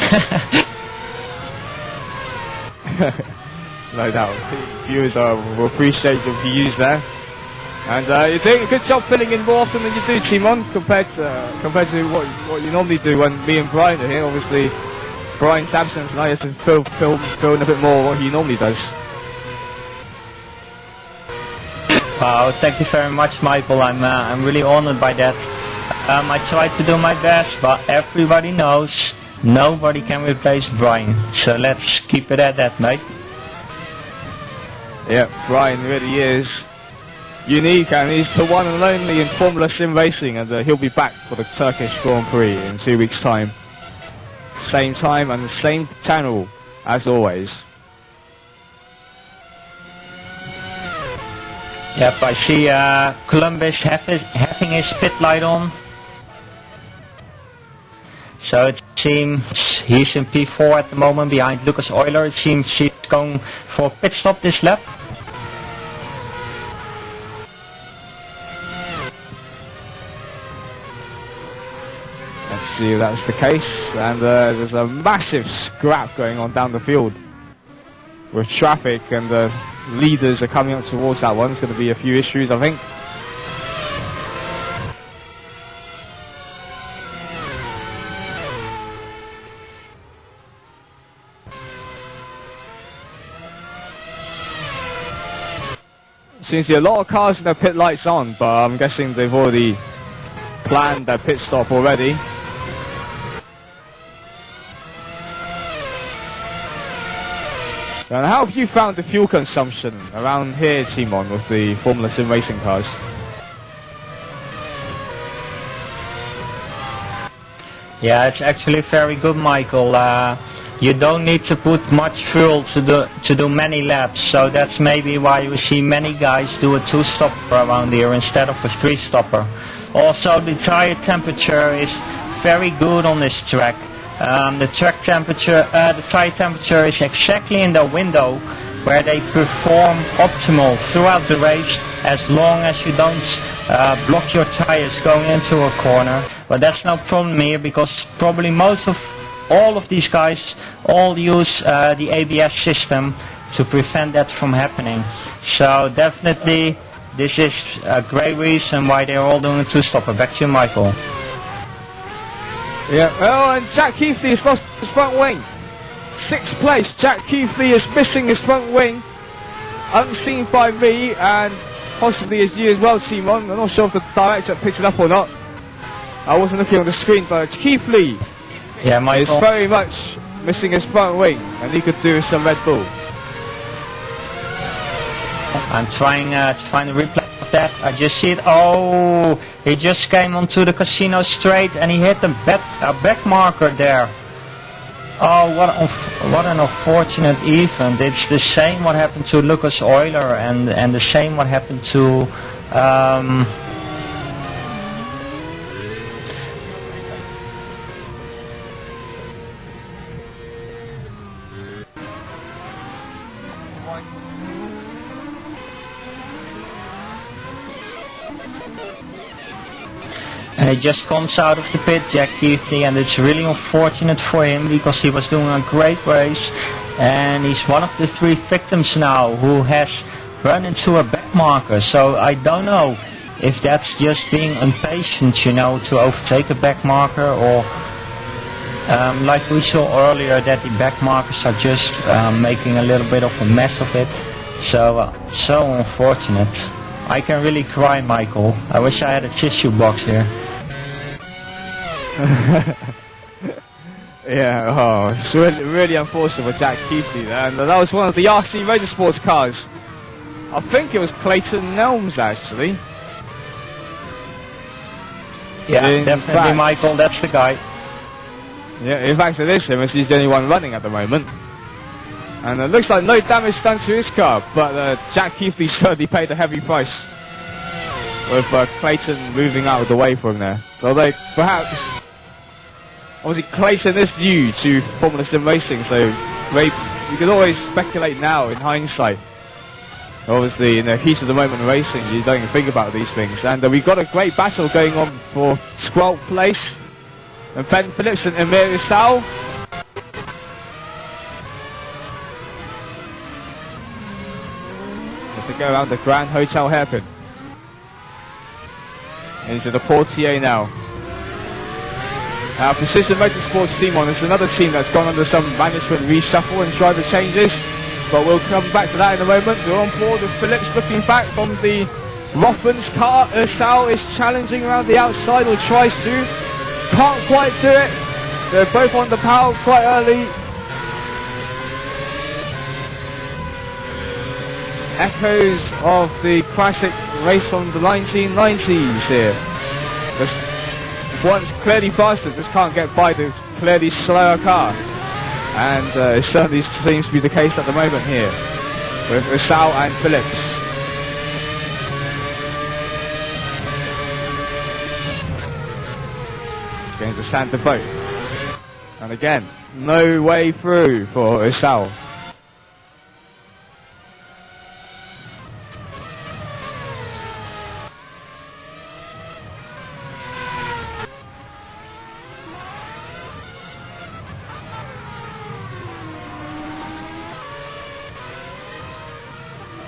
No doubt. Viewers will appreciate the views there. And you're doing a good job filling in more often than you do, Timon, compared to what you normally do when me and Brian are here. Obviously, Brian's absent tonight, has to fill in a bit more what he normally does. Wow, thank you very much, Michael. I'm really honored by that. I tried to do my best, but everybody knows nobody can replace Brian. So let's keep it at that, mate. Yeah, Brian really is unique, and he's the one and only in Formula Sim Racing, and he'll be back for the Turkish Grand Prix in 2 weeks' time. Same time and the same channel as always. Yep, I see Columbus having his pit light on. So it seems he's in P4 at the moment behind Lucas Euler. It seems he's going for a pit stop this lap. Let's see if that's the case. And there's a massive scrap going on down the field with traffic, and the leaders are coming up towards that one. It's going to be a few issues, I think. Seems to be a lot of cars with their pit lights on, but I'm guessing they've already planned their pit stop already. And how have you found the fuel consumption around here, Timon, with the Formula Sim racing cars? Yeah, it's actually very good, Michael. You don't need to put much fuel to do many laps, so that's maybe why you see many guys do a two-stopper around here instead of a three-stopper. Also, the tire temperature is very good on this track. The tire temperature is exactly in the window where they perform optimal throughout the race, as long as you don't block your tires going into a corner. But that's no problem here, because probably all of these guys all use the ABS system to prevent that from happening. So definitely this is a great reason why they're all doing a two-stopper. Back to you, Michael. Yeah, well, and Jack Keithley has lost his front wing. 6th place, Jack Keithley is missing his front wing. Unseen by me, and possibly as you as well, Timon. I'm not sure if the director picked it up or not. I wasn't looking on the screen, but Keithley is very much missing his front wing, and he could do some Red Bull. I'm trying to find a replay of that. I just see it. Oh, he just came onto the casino straight and he hit a back marker there. Oh, what an unfortunate event. It's the same what happened to Lucas Euler, and the same what happened to and he just comes out of the pit, Jack Keithley, and it's really unfortunate for him because he was doing a great race, and he's one of the 3 victims now who has run into a back back marker, so I don't know if that's just being impatient, you know, to overtake a back marker, or like we saw earlier, that the back markers are just making a little bit of a mess of it. So unfortunate. I can really cry, Michael. I wish I had a tissue box here. Yeah, oh, it's really unfortunate for Jack Keithley there, and that was one of the RC Motorsports cars. I think it was Clayton Nelms, actually. Yeah, In definitely, fact, Michael, that's the guy. Yeah, in fact it is him, as he's the only one running at the moment. And it looks like no damage done to his car, but Jack Keithley certainly paid a heavy price with Clayton moving out of the way from there. Although perhaps, obviously Clayton is new to Formula Sim racing, so you can always speculate now in hindsight. Obviously in the heat of the moment of racing, you don't even think about these things. And we've got a great battle going on for 12th place. And Ben Phillips and Emir Isao. To go around the Grand Hotel hairpin. Into the Portier now. Precision Motorsports Timon is another team that's gone under some management reshuffle and driver changes. But we'll come back to that in a moment. We're on board with Phillips looking back from the Rothmans car. Isao is challenging around the outside, or tries to. Can't quite do it. They're both on the power quite early. Echoes of the classic race from the 1990s here. Just one's clearly faster, just can't get by the clearly slower car. And it certainly seems to be the case at the moment here with Isao and Phillips. Going to stand the boat. And again, no way through for Isao.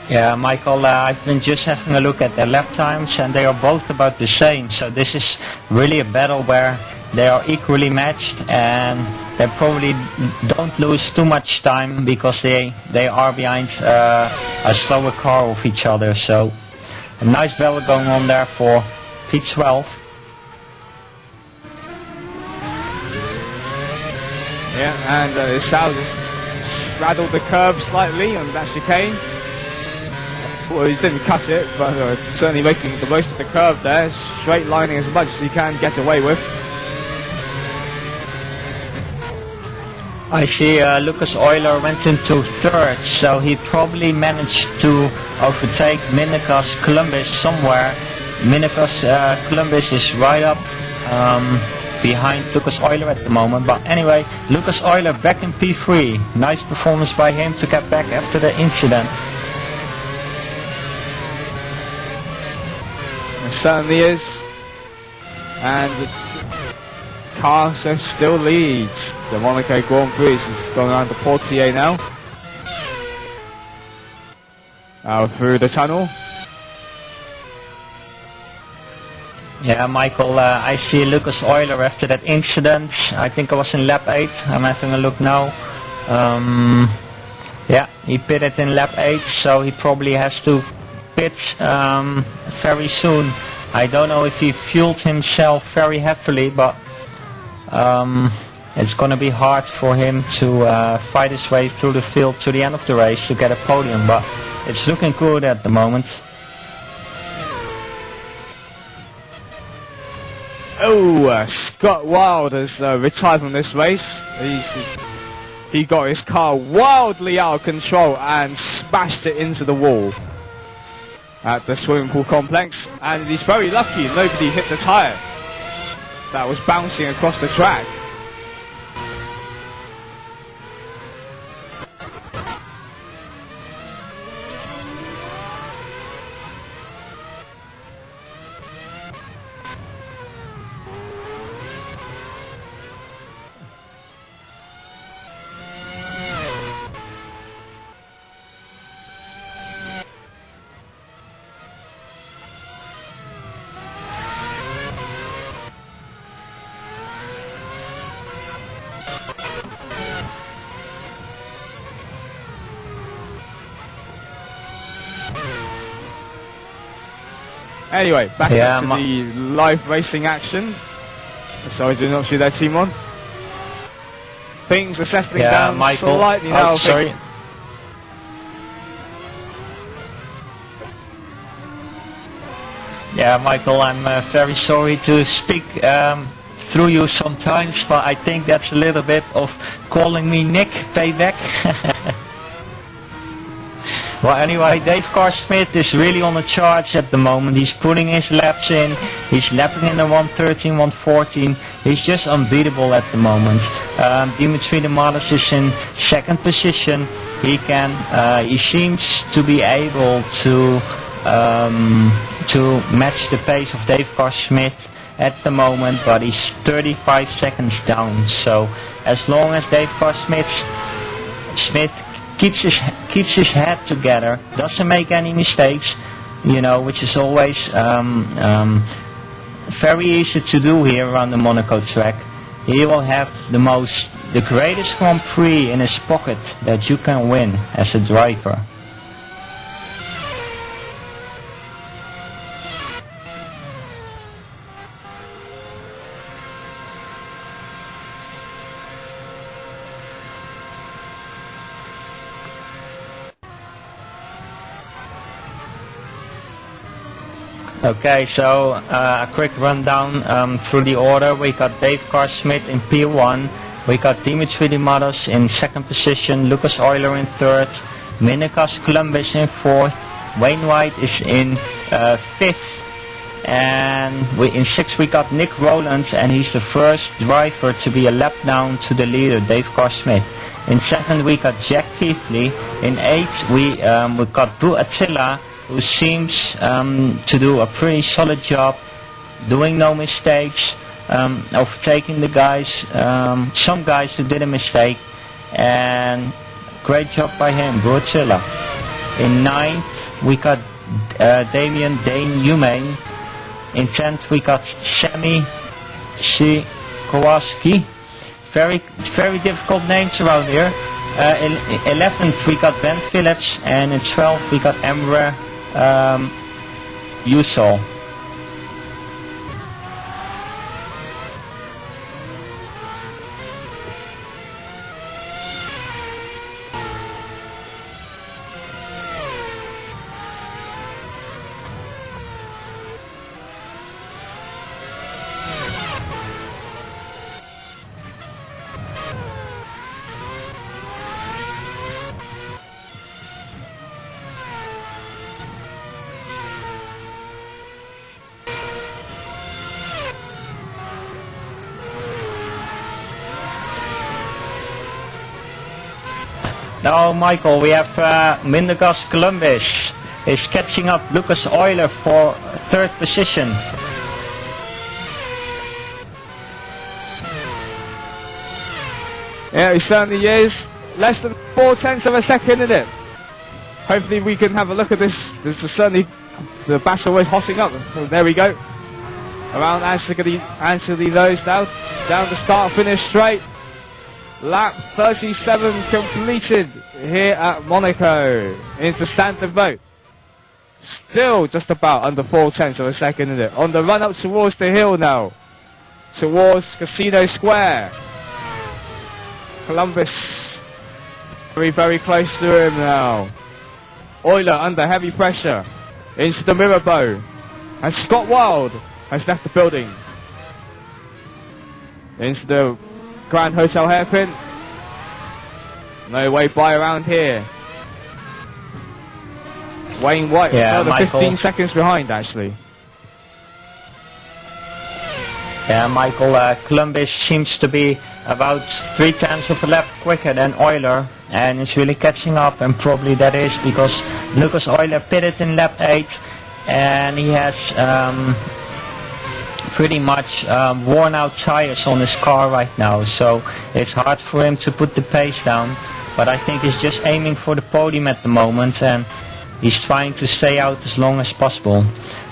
Yeah, Michael, I've been just having a look at their lap times, and they are both about the same. So this is really a battle where they are equally matched, and they probably don't lose too much time because they are behind a slower car of each other. So a nice battle going on there for P12. Yeah, and Isao just straddled the curb slightly on that chicane. Well, he didn't cut it, but certainly making the most of the curve there, straight lining as much as he can get away with. I see Lucas Euler went into third, so he probably managed to overtake Minicus Columbus somewhere. Minicus Columbus is right up behind Lucas Euler at the moment, but anyway, Lucas Euler back in P3. Nice performance by him to get back after the incident. It certainly is. And the car still leads. The Monaco Grand Prix is going around the Portier now. Through the tunnel. Yeah, Michael, I see Lucas Euler after that incident. I think I was in lap 8. I'm having a look now. Yeah, he pitted in lap 8, so he probably has to pit very soon. I don't know if he fueled himself very heavily, but it's going to be hard for him to fight his way through the field to the end of the race to get a podium, but it's looking good at the moment. Oh, Scott Wild has retired from this race. He got his car wildly out of control and smashed it into the wall at the swimming pool complex, and he's very lucky nobody hit the tyre that was bouncing across the track. Anyway, back Yeah, to the live racing action. Sorry, did not see that Timon. Things are settling down Michael. slightly now. Oh, sorry. Yeah, Michael, I'm very sorry to speak through you sometimes, but I think that's a little bit of calling me Nick payback. Well, anyway, Dave Carr-Smith is really on the charge at the moment. He's putting his laps in. He's lapping in the 113, 114. He's just unbeatable at the moment. Dimitri Dematis is in second position. He seems to be able to match the pace of Dave Carr-Smith at the moment, but he's 35 seconds down. So as long as Dave Carr-Smith keeps his head together, doesn't make any mistakes, you know, which is always very easy to do here around the Monaco track, he will have the greatest Grand Prix in his pocket that you can win as a driver. Okay, so a quick rundown through the order. We got Dave Carr-Smith in P1, we got Dimitri Dematis in second position, Lucas Euler in third, Minikas Columbus in fourth, Wainwright is in fifth, and in sixth we got Nick Rowlands, and he's the first driver to be a lap down to the leader, Dave Carr-Smith. In second we got Jack Keithley. In eighth we got Boo Attila, who seems to do a pretty solid job, doing no mistakes, overtaking the guys, some guys who did a mistake, and great job by him, Boo Attila. In ninth we got Dane Humane. In 10th we got Sammy Kowalski. Very difficult names around here. In 11th we got Ben Phillips, and in 12th we got Emre Yusol. Now, Michael, we have Minikas Columbus is catching up Lucas Euler for third position. Yeah, he certainly is. Less than 0.4 of a second in it. Hopefully we can have a look at this. This is certainly the battle is hotting up. So there we go. Around Anthony Lowe's now. Down the start finish straight. Lap 37 completed here at Monaco into Santa Boat. Still just about under 0.4 of a second in it. On the run up towards the hill now. Towards Casino Square. Columbus very close to him now. Euler under heavy pressure into the Mirabeau, and Scott Wilde has left the building into the Grand Hotel hairpin. No way by around here. Wayne White another 15 seconds behind actually. Yeah, Michael, Columbus seems to be about 0.3 of a lap quicker than Euler, and is really catching up, and probably that is because Lucas Euler pitted in lap 8, and he has pretty much worn out tires on his car right now, so it's hard for him to put the pace down, but I think he's just aiming for the podium at the moment, and he's trying to stay out as long as possible.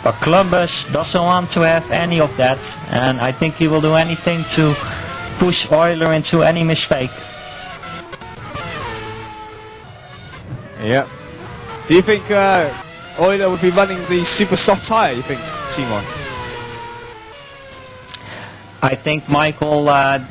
But Columbus doesn't want to have any of that, and I think he will do anything to push Euler into any mistake. Yeah. Do you think Euler would be running the super soft tyre, you think? Timon? I think, Michael,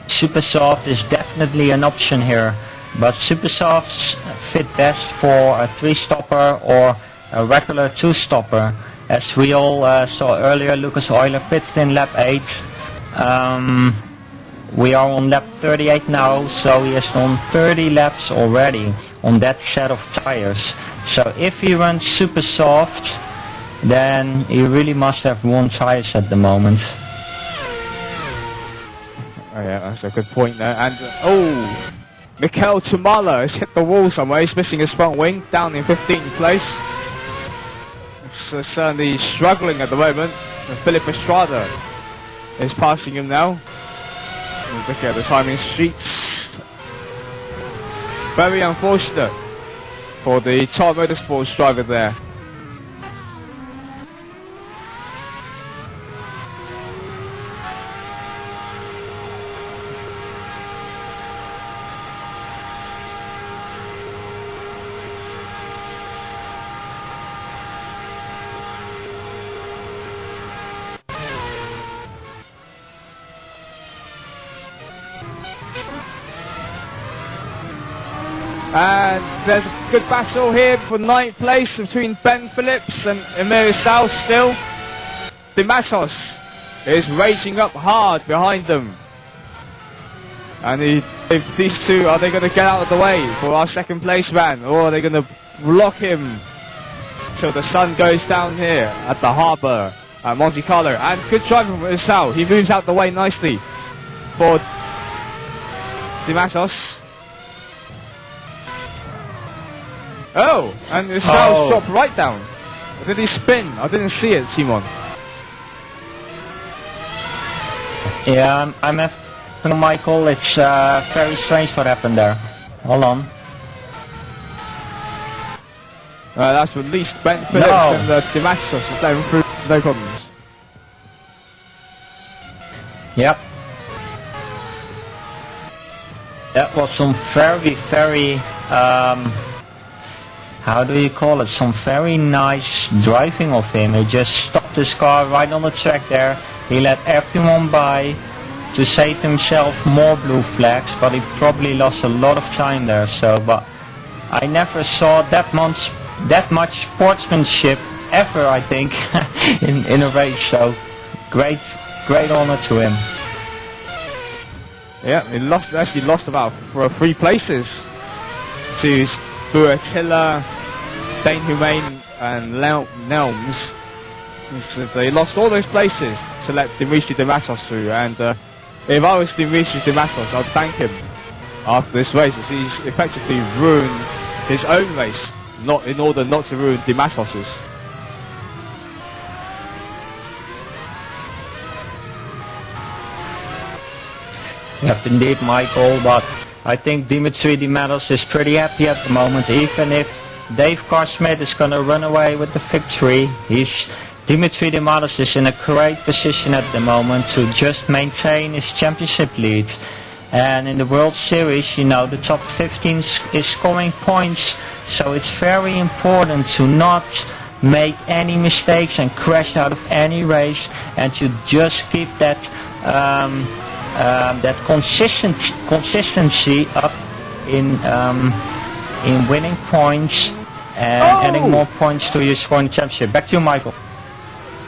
super soft is definitely an option here, but super softs fit best for a 3-stopper or a regular 2-stopper. As we all saw earlier, Lucas Euler pitted in lap 8. We are on lap 38 now, so he has done 30 laps already on that set of tires. So if he runs super soft, then he really must have worn tires at the moment. Oh yeah, that's a good point there. And Mikel Tumala has hit the wall somewhere. He's missing his front wing, down in 15th place. So certainly struggling at the moment. And Philip Estrada is passing him now. And look at the timing sheets. Very unfortunate for the Top Motorsports driver there. And there's a good battle here for 9th place between Ben Phillips and Emir Sal still. De Matos is racing up hard behind them. And if these two, are they going to get out of the way for our 2nd place man? Or are they going to block him till the sun goes down here at the harbour at Monte Carlo? And good driving from Sal. He moves out the way nicely for De Matos. Oh, and the Sal's dropped right down. Did he spin? I didn't see it, Timon. Yeah, I'm asking Michael. It's very strange what happened there. Hold on. That's released Ben Phillips and De Matos is down through, no problems. Yep. That was some very, very how do you call it, some very nice driving of him. He just stopped his car right on the track there. He let everyone by to save himself more blue flags, but he probably lost a lot of time there. So, but I never saw that much sportsmanship ever, I think, in a race. So great honor to him. Yeah, he actually lost about 3 places to Attila, Dane Humane and Nelms. So they lost all those places to let Dimitri De Matos through, and if I was Dimitri De Matos, I'd thank him after this race, as he's effectively ruined his own race, not in order not to ruin De Matos's. Yes, indeed, Michael, but I think Dimitri De Matos is pretty happy at the moment. Even if Dave Carsmith is going to run away with the victory, Dimitri De Matos is in a great position at the moment to just maintain his championship lead. And in the World Series, you know, the top 15 is scoring points, so it's very important to not make any mistakes and crash out of any race, and to just keep that that consistency up in winning points and adding more points to your scoring championship. Back to you, Michael.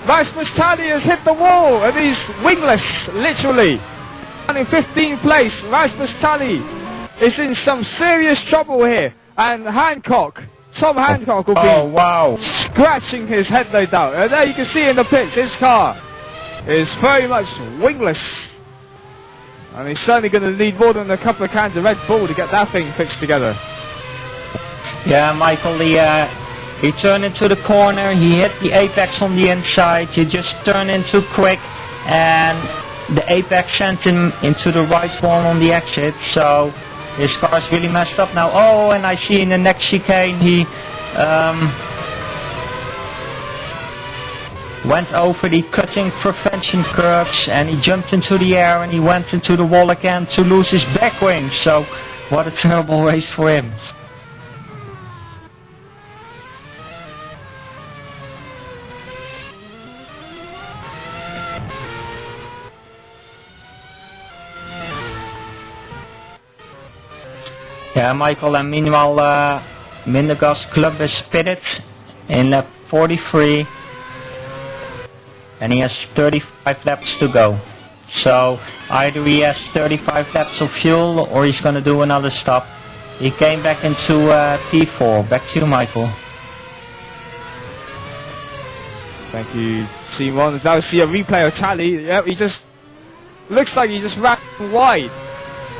Rasmus Tally has hit the wall and he's wingless, literally. And in 15th place, Rasmus Tally is in some serious trouble here. And Tom Hancock will be scratching his head, no doubt. And there you can see in the pits, his car is very much wingless. And he's certainly going to need more than a couple of cans of Red Bull to get that thing fixed together. Yeah, Michael, he turned into the corner, he hit the apex on the inside, he just turned in too quick, and the apex sent him into the right one on the exit, so his car's really messed up now. Oh, and I see in the next chicane he went over the cutting prevention curves, and he jumped into the air and he went into the wall again to lose his back wing. So what a terrible race for him. Yeah, Michael, and meanwhile, Mindergas Club is pitted in lap 43, and he has 35 laps to go. So either he has 35 laps of fuel, or he's going to do another stop. He came back into P4. Back to you, Michael. Thank you, Timon. Now see a replay of Charlie. Yep, he just looks like he just ran wide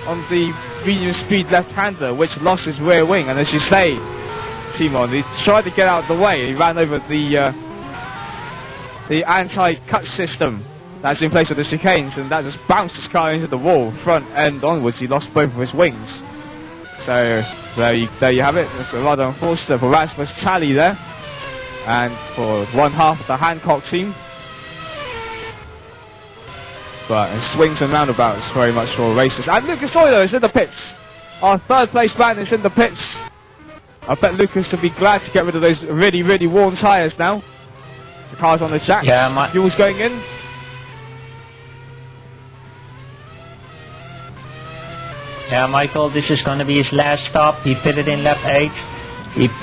on the medium speed left-hander, which lost his rear wing. And as you say, Timon, he tried to get out of the way. He ran over the anti-cut system that's in place of the chicanes, and that just bounced his car into the wall, front end onwards. He lost both of his wings. So there you have it. That's a rather unfortunate for Rasmus Charlie there. And for one half of the Hancock team. But it swings and roundabouts very much for races. And Lucas Euler is in the pits. Our third place man is in the pits. I bet Lucas will be glad to get rid of those really, really worn tyres now. The car's on the jack. Yeah, fuel's going in. Yeah, Michael, this is going to be his last stop. He pitted in lap 8.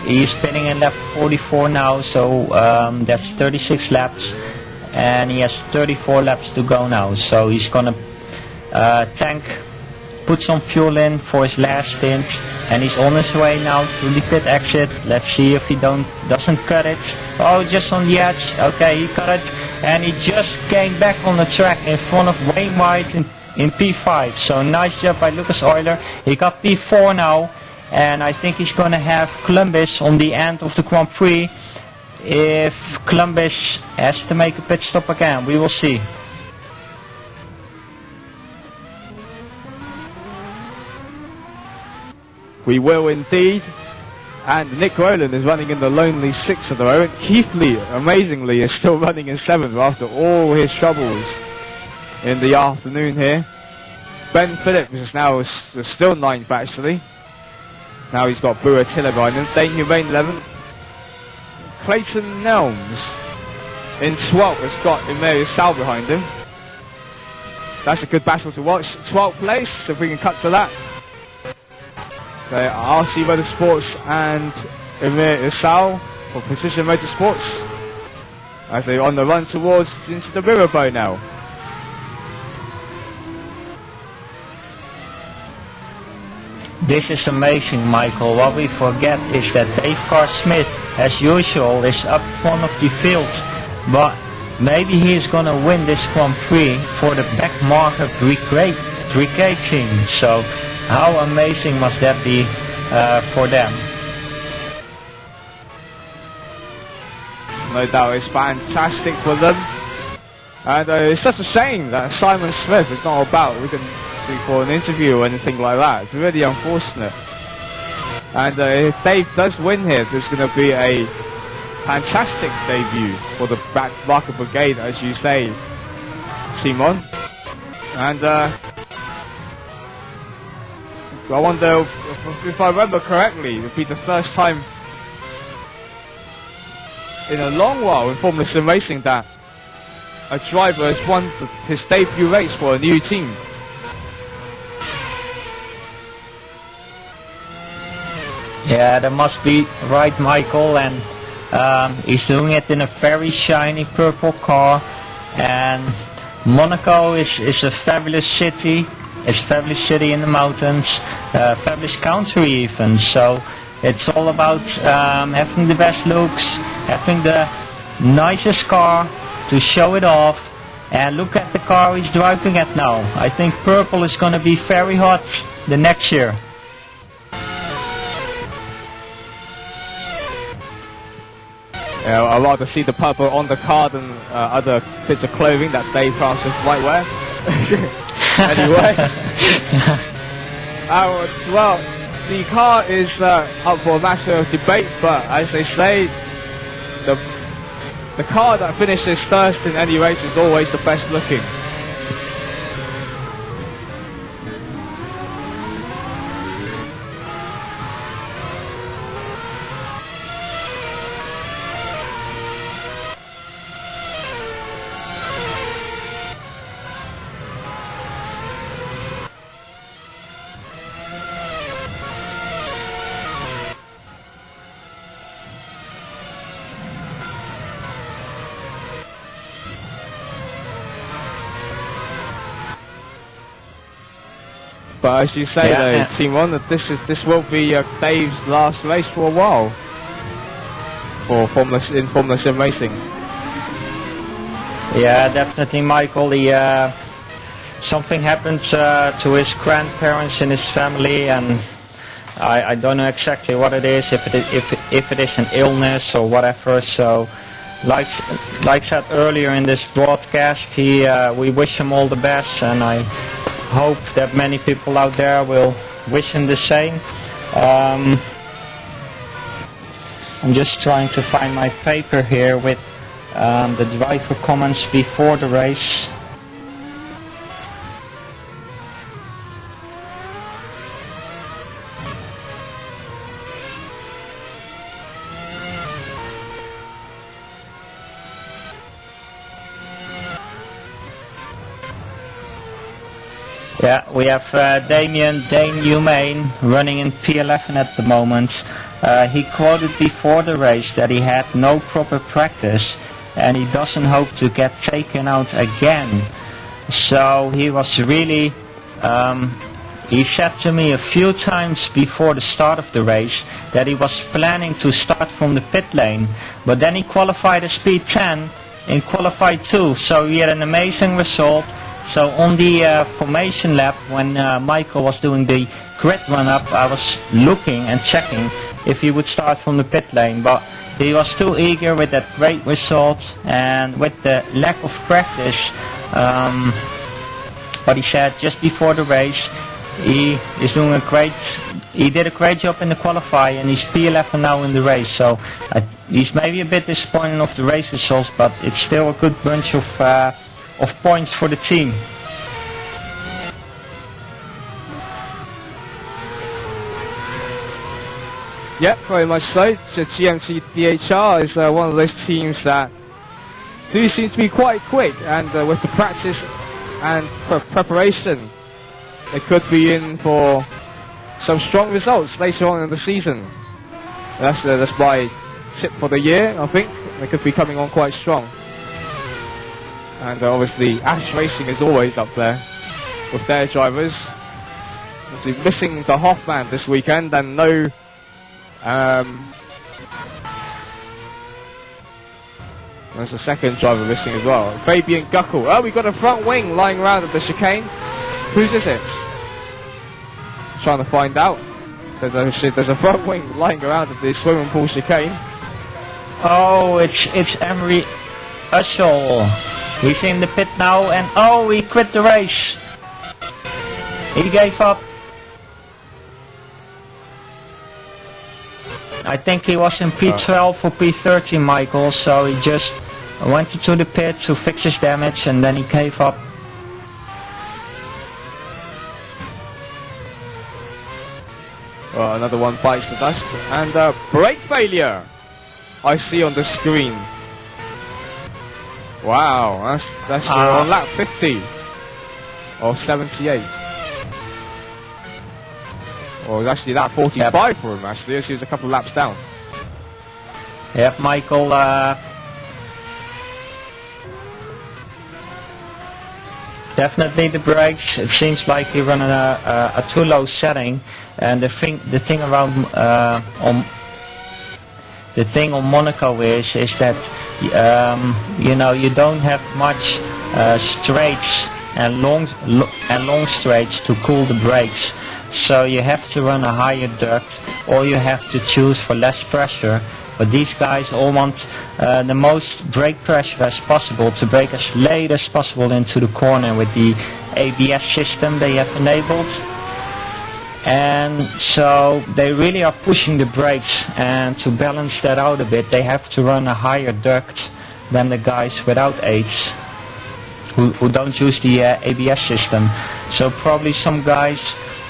He's spinning in lap 44 now, so that's 36 laps, and he has 34 laps to go now. So he's gonna put some fuel in for his last stint, and he's on his way now to the pit exit. Let's see if he doesn't cut it. Oh, just on the edge. Okay, he cut it, and he just came back on the track in front of Wayne White in P5. So nice job by Lucas Euler. He got P4 now. And I think he's going to have Columbus on the end of the Grand Prix if Columbus has to make a pit stop again. We will see. We will indeed. And Nick Rowland is running in the lonely 6th at the moment. Keithley, amazingly, is still running in 7th after all his troubles in the afternoon here. Ben Phillips is now still 9th actually. Now he's got Boo Attila behind him. Dane Hurain 11th. Clayton Nelms in 12th has got Emerius Sal behind him. That's a good battle to watch. 12th place, if we can cut to that. So RC Motorsports and Emerius Sal for Precision Motorsports as they're on the run towards into the riverboat now. This is amazing, Michael. What we forget is that Dave Carr Smith, as usual, is up front of the field. But maybe he is going to win this Grand Prix for the back marker Briquet team. So how amazing must that be for them? No doubt it's fantastic for them. And it's such a shame that Simon Smith is not about for an interview or anything like that. It's really unfortunate. And if Dave does win here, there's going to be a fantastic debut for the back marker brigade, as you say, Timon. And I wonder if I remember correctly, it would be the first time in a long while in Formula Sim racing that a driver has won his debut race for a new team. Yeah, that must be right, Michael, and he's doing it in a very shiny purple car. And Monaco is a fabulous city. It's a fabulous city in the mountains, fabulous country even. So it's all about having the best looks, having the nicest car to show it off. And look at the car he's driving at now. I think purple is going to be very hot the next year. Yeah, I'd rather see the purple on the car than other bits of clothing that Dave Francis might wear. Anyway. Well, the car is up for a matter of debate, but as they say, the car that finishes first in any race is always the best looking. But as you say, Yeah, though, Timon, that this will be Dave's last race for a while for Formula Sim racing. Yeah, definitely, Michael. Something happened to his grandparents in his family, and I don't know exactly what it is. If it is an illness or whatever. So, like said earlier in this broadcast, we wish him all the best, and I hope that many people out there will wish him the same. I'm just trying to find my paper here with the driver comments before the race. Yeah, we have Dane Humane running in P11 at the moment. He quoted before the race that he had no proper practice and he doesn't hope to get taken out again. So he was really, he said to me a few times before the start of the race that he was planning to start from the pit lane, but then he qualified as P10 in qualified 2, so he had an amazing result. So on the formation lap, when Michael was doing the grid run-up, I was looking and checking if he would start from the pit lane, but he was too eager with that great result and with the lack of practice. But he said just before the race, he did a great job in the qualify, and he's P11 now in the race. So he's maybe a bit disappointed of the race results, but it's still a good bunch of points for the team. Yep, very much so. So GMC DHR is one of those teams that do seem to be quite quick, and with the practice and preparation, they could be in for some strong results later on in the season. That's my tip for the year. I think they could be coming on quite strong. And obviously Ash Racing is always up there with their drivers. Obviously missing the Hoffman this weekend, and no there's a second driver missing as well. Fabian Guckel. Oh, we got a front wing lying around at the chicane. Whose is it? Trying to find out. There's a front wing lying around at the swimming pool chicane. Oh, it's Emery Ussel. He's in the pit now, and oh, he quit the race. He gave up. I think he was in P12 or P13, Michael, so he just went into the pit to fix his damage, and then he gave up. Well, another one bites the dust, and brake failure I see on the screen. Wow, that's on lap 50 or 78. Or it's actually lap 45 for him, actually. He's a couple of laps down. Yep, Michael, definitely the brakes. It seems like he run a too low setting, and the thing on Monaco is that you don't have much straights and long straights to cool the brakes. So you have to run a higher duct, or you have to choose for less pressure. But these guys all want the most brake pressure as possible to brake as late as possible into the corner with the ABS system they have enabled. And so they really are pushing the brakes, and to balance that out a bit, they have to run a higher duct than the guys without aids who don't use the ABS system. So probably some guys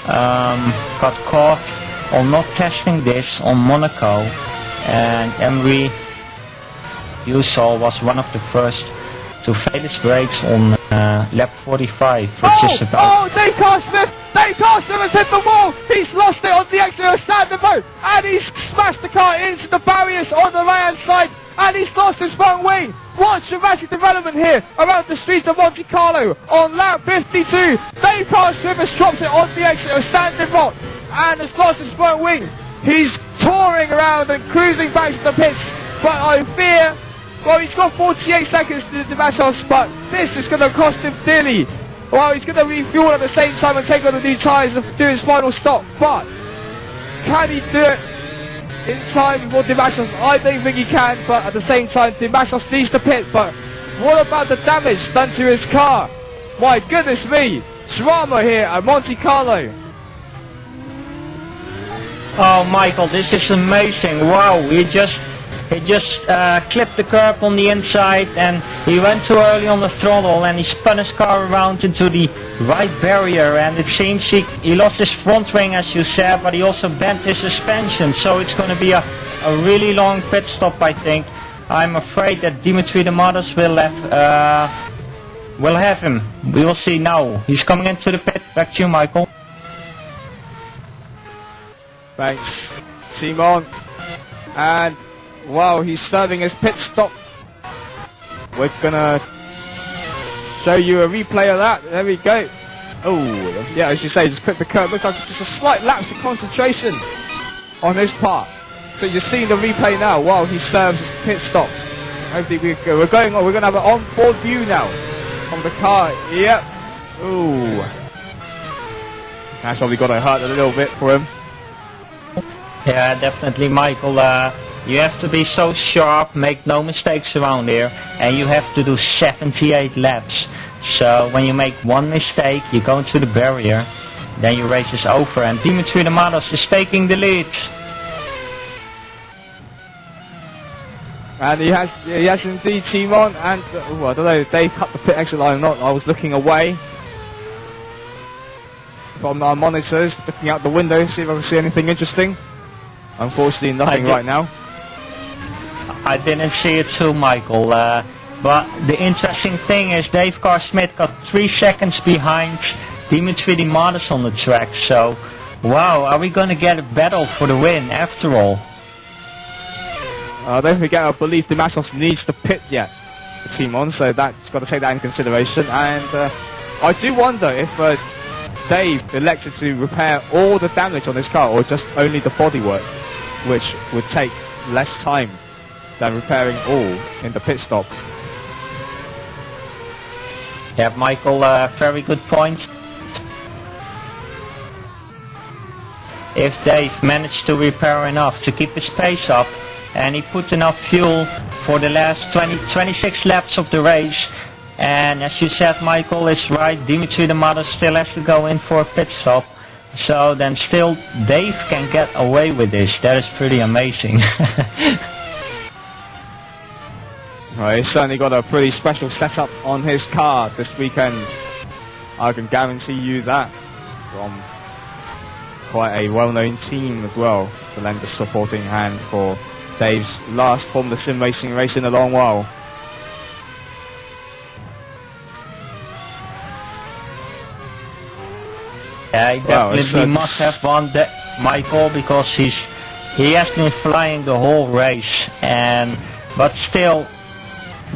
got caught on not testing this on Monaco, and Emery Ussel was one of the first to fail his brakes on lap 45, which is about... Oh, Dave Carson has hit the wall! He's lost it on the exit of Sandovo, and he's smashed the car into the barriers on the right-hand side. and he's lost his front wing. What dramatic development here around the streets of Monte Carlo on lap 52. Dave Carr-Smith has dropped it on the exit of Standing Rock and has lost his front wing. He's touring around and cruising back to the pits, but I fear, well, he's got 48 seconds to the Dimasos, but this is going to cost him dearly. Well, he's going to refuel at the same time and take on the new tyres and do his final stop, but can he do it in time before Dimasos? I don't think he can, but at the same time, Dimasos needs to pit, but what about the damage done to his car? My goodness me, drama here at Monte Carlo. Oh, Michael, this is amazing. Wow, he just clipped the curb on the inside, and he went too early on the throttle, and he spun his car around into the right barrier, and it seems he lost his front wing, as you said, but he also bent his suspension, so it's going to be a really long pit stop, I think. I'm afraid that Dimitri Dematos will have him. We will see now. He's coming into the pit. Back to you, Michael. Thanks, Timon. And wow, he's starting his pit stop. We're gonna show you a replay of that. There we go. Oh, yeah, as you say, just clip the curb. Looks like just a slight lapse of concentration on his part. So you're seeing the replay now while he serves his pit stop. Hopefully we're going on. We're gonna have an on-board view now from the car. Yep. Ooh. That's probably gonna hurt a little bit for him. Yeah, definitely, Michael. You have to be so sharp, make no mistakes around here, and you have to do 78 laps. So when you make one mistake, you go into the barrier, then your race is over, and Dimitri Dematos is taking the lead. And he has indeed, Timon, and I don't know if they cut the pit exit line or not. I was looking away from our monitors, looking out the window, see if I can see anything interesting. Unfortunately, nothing right now. I didn't see it too, Michael. But the interesting thing is Dave Carr-Smith got 3 seconds behind Dimitri Dematos on the track. So, wow, are we going to get a battle for the win after all? Don't forget, I believe Dematos needs to pit yet, Timon, so that's got to take that into consideration. And I do wonder if Dave elected to repair all the damage on his car or just only the bodywork, which would take less time than repairing all in the pit stop. Yeah, Michael, very good point. If Dave managed to repair enough to keep his pace up, and he put enough fuel for the last 26 laps of the race, and as you said, Michael, it's right, Dimitri Dematos still has to go in for a pit stop, so then still Dave can get away with this. That is pretty amazing. Well, he's certainly got a pretty special setup on his car this weekend. I can guarantee you that, from quite a well-known team as well, to lend a supporting hand for Dave's last Formula Sim racing race in a long while. Yeah, he definitely must have won that, Michael, because he has been flying the whole race, but still,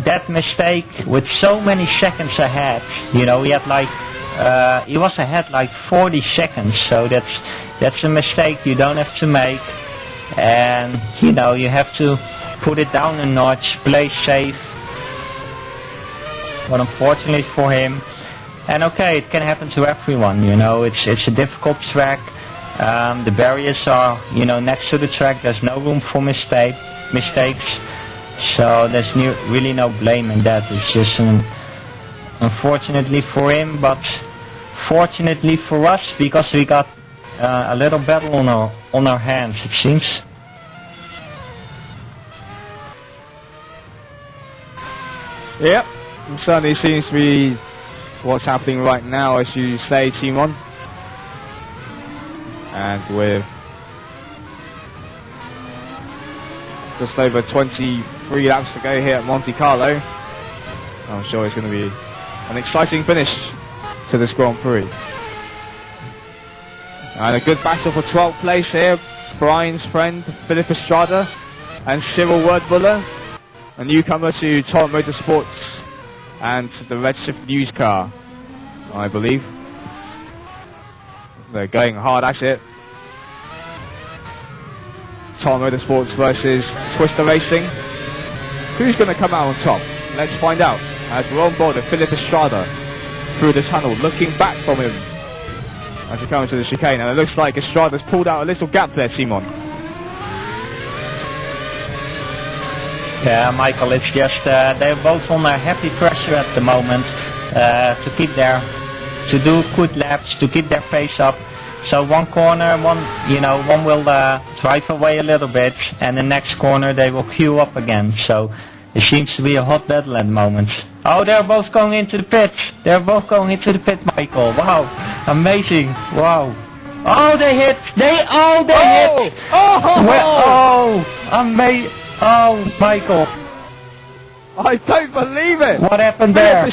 that mistake with so many seconds ahead, you know, he was ahead like 40 seconds, so that's a mistake you don't have to make, and you know, you have to put it down a notch, play safe, but unfortunately for him, and okay, it can happen to everyone, you know, it's a difficult track, the barriers are, you know, next to the track, there's no room for mistakes, so there's really no blame in that. It's just unfortunately for him, but fortunately for us, because we got a little battle on our hands, it seems. Yep, it certainly seems to be what's happening right now, as you say, Timon. And with just over 23 laps to go here at Monte Carlo, I'm sure it's going to be an exciting finish to this Grand Prix. And a good battle for 12th place here. Brian's friend Philip Estrada and Cyril Wordbuller a newcomer to Timon Motorsports and to the Red Shift News car, I believe. They're going hard at it. Timon Motorsports versus Twister Racing. Who's going to come out on top? Let's find out. As we're on board with Philip Estrada through the tunnel, looking back from him as he comes to the chicane, and it looks like Estrada's pulled out a little gap there, Timon. Yeah, Michael, it's just they're both under heavy pressure at the moment to do good laps, to keep their pace up. So one corner, one will drive away a little bit, and the next corner they will queue up again. So it seems to be a hot battle at the moment. Oh, they're both going into the pit. They're both going into the pit, Michael. Wow, amazing. Wow. Oh, they hit. They hit. Amazing. Oh, Michael. I don't believe it. What happened there?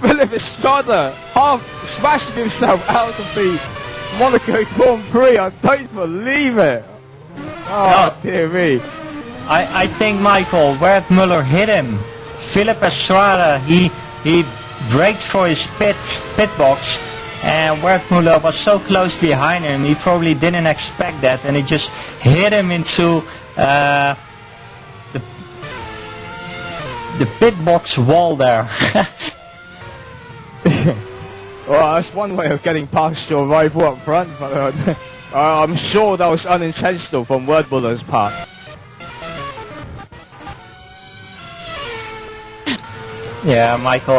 Philip Estrada half smashed himself out of the Monaco Grand Prix. I don't believe it. Oh, dear me. I think, Michael, Wert Muller hit him. Philip Estrada, he braked for his pit box, and Wert Muller was so close behind him, he probably didn't expect that, and he just hit him into the pit box wall there. Well, that's one way of getting past your rival up front, but I'm sure that was unintentional from Wert Muller's part. Yeah, Michael,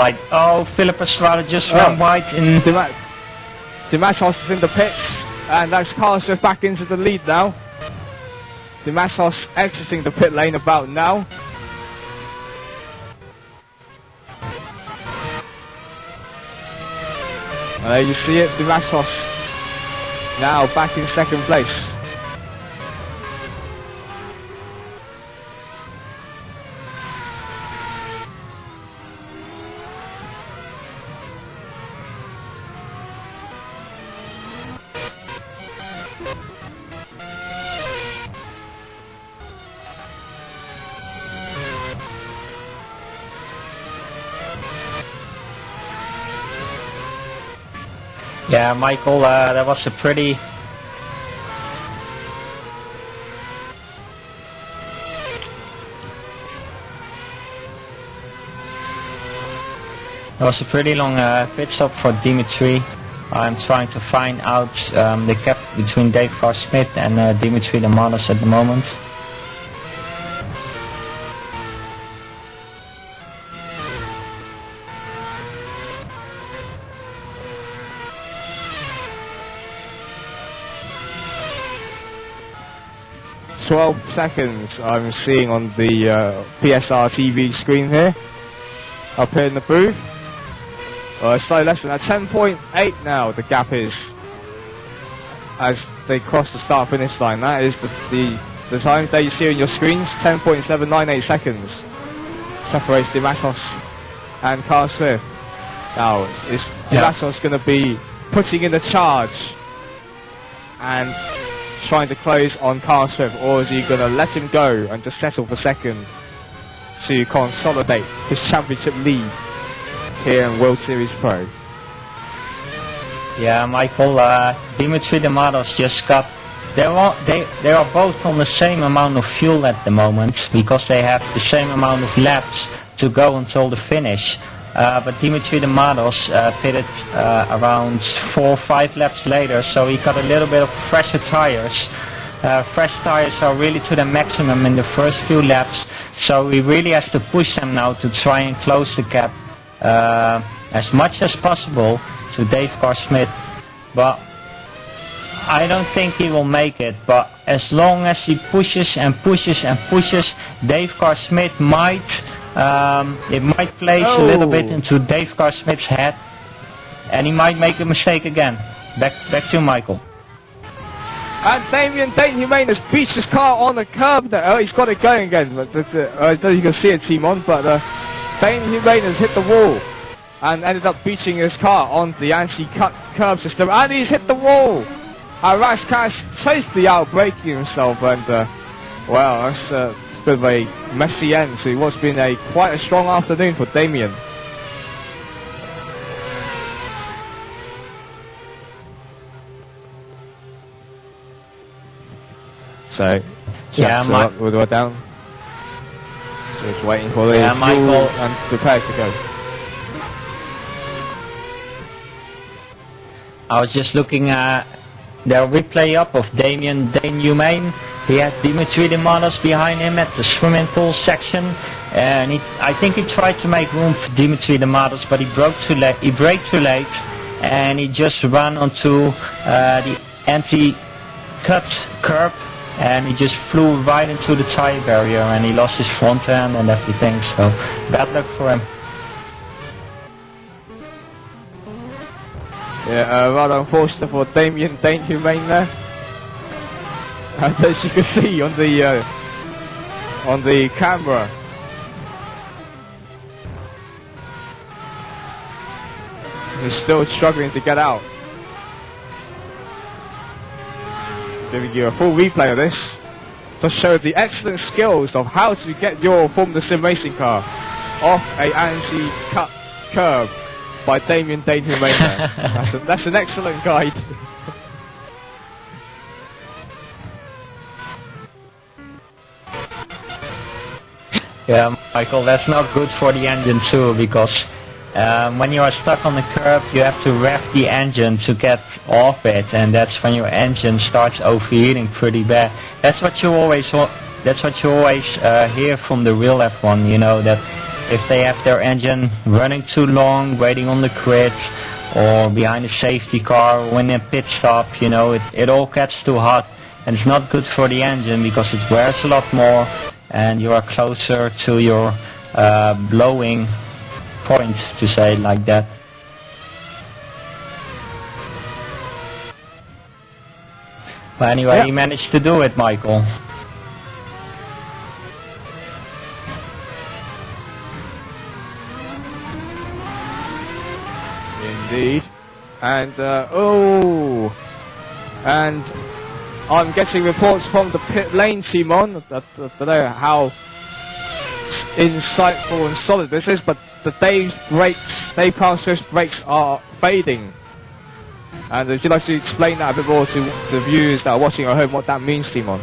Philip Estrada just ran wide in... Dimatos is in the pits, and that's Carlos back into the lead now. Dimatos exiting the pit lane about now. There you see it, Dimatos now back in second place. Yeah, Michael, that was a pretty... That was a pretty long pit stop for Dimitri. I'm trying to find out the gap between Dave Carr-Smith and Dimitri Demanos at the moment. Seconds I'm seeing on the FSR TV screen here, up here in the booth. Slightly less than that, 10.8 now the gap is, as they cross the start finish line. That is the time that you see on your screens, 10.798 seconds separates Dimatos and Carl Smith. Now, is Dimatos going to be putting in the charge and trying to close on Carl Smith, or is he going to let him go and just settle for second to consolidate his championship lead here in World Series Pro? Yeah, Michael, Dimitri Dematos just got... They are both on the same amount of fuel at the moment, because they have the same amount of laps to go until the finish. But Dimitri Dematos pitted around 4 or 5 laps later, so he got a little bit of fresher tires. Fresh tires are really to the maximum in the first few laps, so he really has to push them now to try and close the gap as much as possible to Dave Carr-Smith. But I don't think he will make it, but as long as he pushes and pushes and pushes, Dave Carr-Smith might... it might place a little bit into Dave Carr-Smith's head, and he might make a mistake again. Back to Michael. And Dane Jimenez beats his car on the curb there. Oh, he's got it going again. But I don't know if you can see it, Timon, but Dane Jimenez hit the wall and ended up beating his car on the anti-cut curb system, and he's hit the wall. Rash Cash totally out-braking himself, and well, that's bit of a messy end, so it was been quite a strong afternoon for Damien. So, Yeah, with the down. So just waiting for the fuel Michael, and prepare to go. I was just looking at the replay up of Damien Humane. He had Dimitri Demanos behind him at the swimming pool section, and I think he tried to make room for Dimitri Demanos, but he braked too late, and he just ran onto the anti-cut curb, and he just flew right into the tire barrier, and he lost his front end and everything, so bad luck for him. Yeah, rather unfortunate for Damien Humane there. And as you can see on the camera, he's still struggling to get out. Giving you a full replay of this to show the excellent skills of how to get your Formula Sim racing car off a anti-cut curb by Damien Humane there. That's an excellent guide. Yeah, Michael, that's not good for the engine too, because when you are stuck on the curb, you have to rev the engine to get off it, and that's when your engine starts overheating pretty bad. That's what you always hear from the real F1. You know, that if they have their engine running too long, waiting on the grid, or behind a safety car, or when in a pit stop, you know, it all gets too hot, and it's not good for the engine because it wears a lot more, and you are closer to your blowing point, to say it like that. But anyway, yeah. He managed to do it, Michael. Indeed. And, and I'm getting reports from the pit lane, Timon. I don't know how insightful and solid this is, but the Dave Carlswift's brakes are fading. And would you like to explain that a bit more to the viewers that are watching at home, what that means, Timon?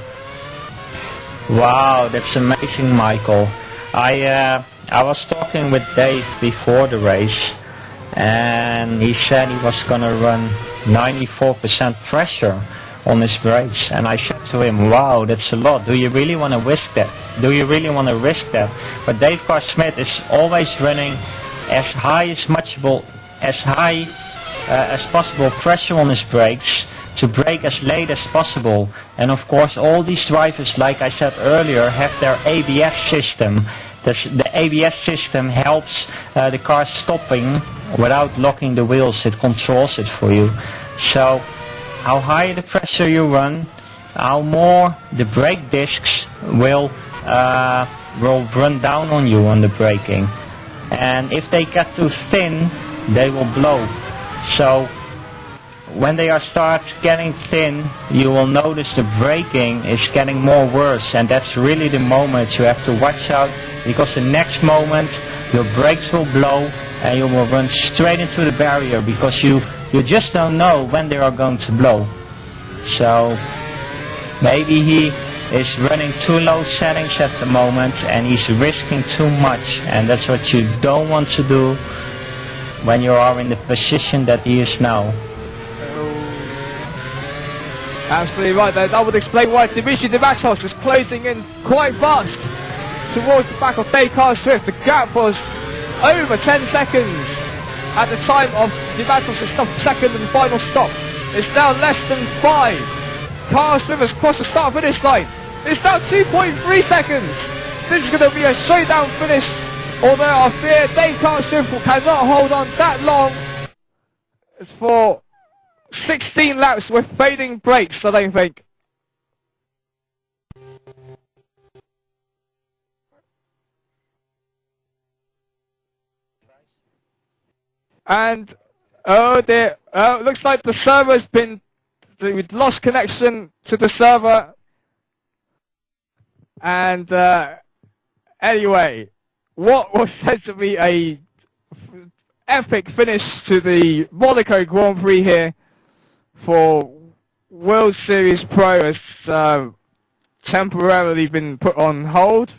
Wow, that's amazing, Michael. I was talking with Dave before the race, and he said he was gonna run 94% pressure on his brakes, and I said to him, wow, that's a lot. Do you really want to risk that? But Dave Carl-Smith is always running as high as possible pressure on his brakes to brake as late as possible. And of course, all these drivers, like I said earlier, have their ABS system. The ABS system helps the car stopping without locking the wheels. It controls it for you. So how higher the pressure you run, how more the brake discs will run down on you on the braking. And if they get too thin, they will blow. So when they start getting thin, you will notice the braking is getting more worse, and that's really the moment you have to watch out, because the next moment your brakes will blow and you will run straight into the barrier, because you just don't know when they are going to blow. So maybe he is running too low settings at the moment and he's risking too much, and that's what you don't want to do when you are in the position that he is now. Absolutely right there. That would explain why Dimitri Dematos was closing in quite fast towards the back of Dave Carl-Swift. The gap was over 10 seconds at the time of Dematos' second and final stop. It's now less than 5. Carl-Swift has crossed the start-finish line. It's now 2.3 seconds. This is going to be a showdown finish, although I fear Dave Carl-Swift cannot hold on that long. It's for 16 laps with fading brakes, I don't think. And oh dear, looks like the server's been, we've lost connection to the server. And anyway, what was said to be a epic finish to the Monaco Grand Prix here for World Series Pro has temporarily been put on hold.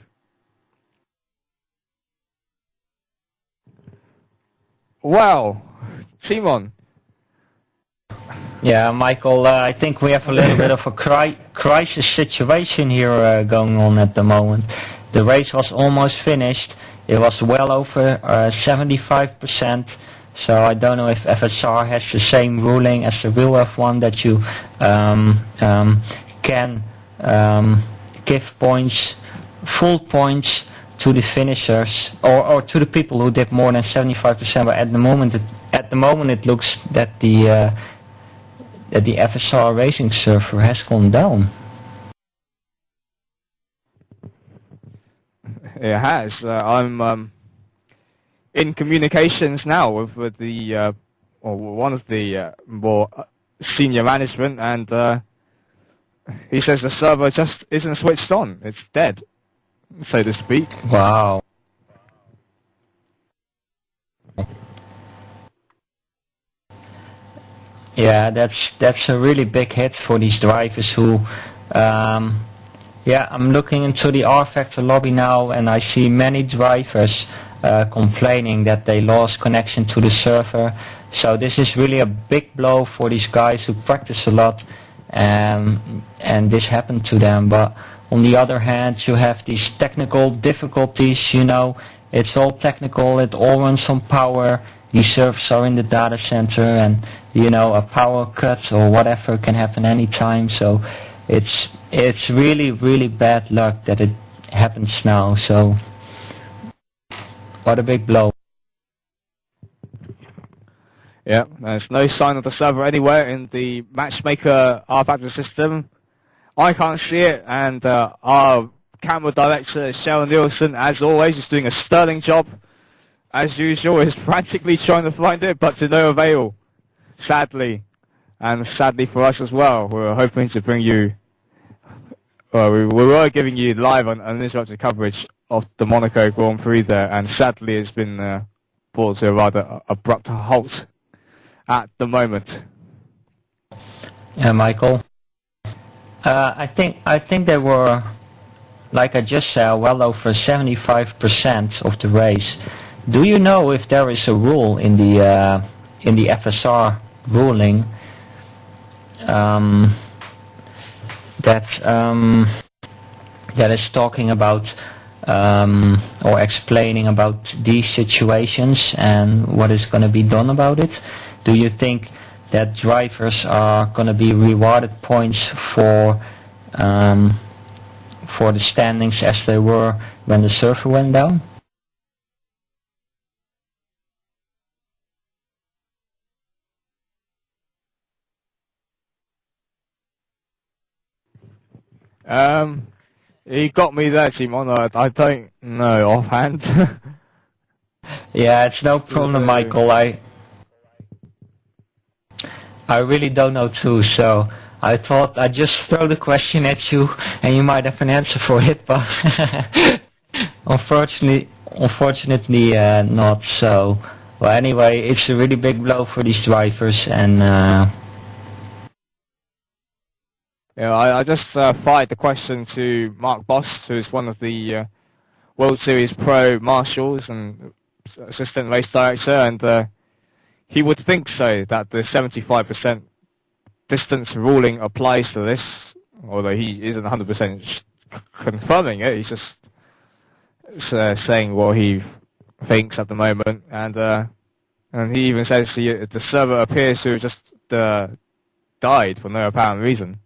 Well, Timon. Yeah, Michael, I think we have a little bit of a crisis situation here going on at the moment. The race was almost finished. It was well over 75%. So I don't know if FSR has the same ruling as the real F1 that you can give points, full points to the finishers or to the people who did more than 75%. But at the moment, it looks that the FSR racing server has gone down. It has. I'm in communications now with the or one of the more senior management, and he says the server just isn't switched on. It's dead, so to speak. Wow. Yeah, that's a really big hit for these drivers who, yeah, I'm looking into the R-Factor lobby now and I see many drivers complaining that they lost connection to the server. So this is really a big blow for these guys who practice a lot, and this happened to them. But on the other hand, you have these technical difficulties, you know, it's all technical, it all runs on power. These servers are in the data center, and you know, a power cut or whatever can happen anytime. So it's really bad luck that it happens now. So what a big blow. Yeah, there's no sign of the server anywhere in the matchmaker R-Factor system. I can't see it, and our camera director, Cheryl Nielsen, as always, is doing a sterling job. As usual, is frantically trying to find it, but to no avail, sadly. And sadly for us as well, we were hoping to bring you, well, we were giving you live uninterrupted coverage of the Monaco Grand Prix there, and sadly it's been brought to a rather abrupt halt at the moment. Yeah, Michael. I think they were, like I just said, well over 75% of the race. Do you know if there is a rule in the FSR ruling that is talking about or explaining about these situations and what is going to be done about it? Do you think that drivers are going to be rewarded points for the standings as they were when the server went down? He got me there, Timon. I don't know offhand. Yeah, it's no problem, Michael. I really don't know too, so I thought I'd just throw the question at you and you might have an answer for it, but unfortunately not so. Well, anyway, it's a really big blow for these drivers, and yeah, I just fired the question to Mark Boss, who is one of the World Series Pro marshals and assistant race director, and he would think so, that the 75% distance ruling applies to this, although he isn't 100% confirming it. He's just saying what he thinks at the moment, and he even says the server appears to have just died for no apparent reason.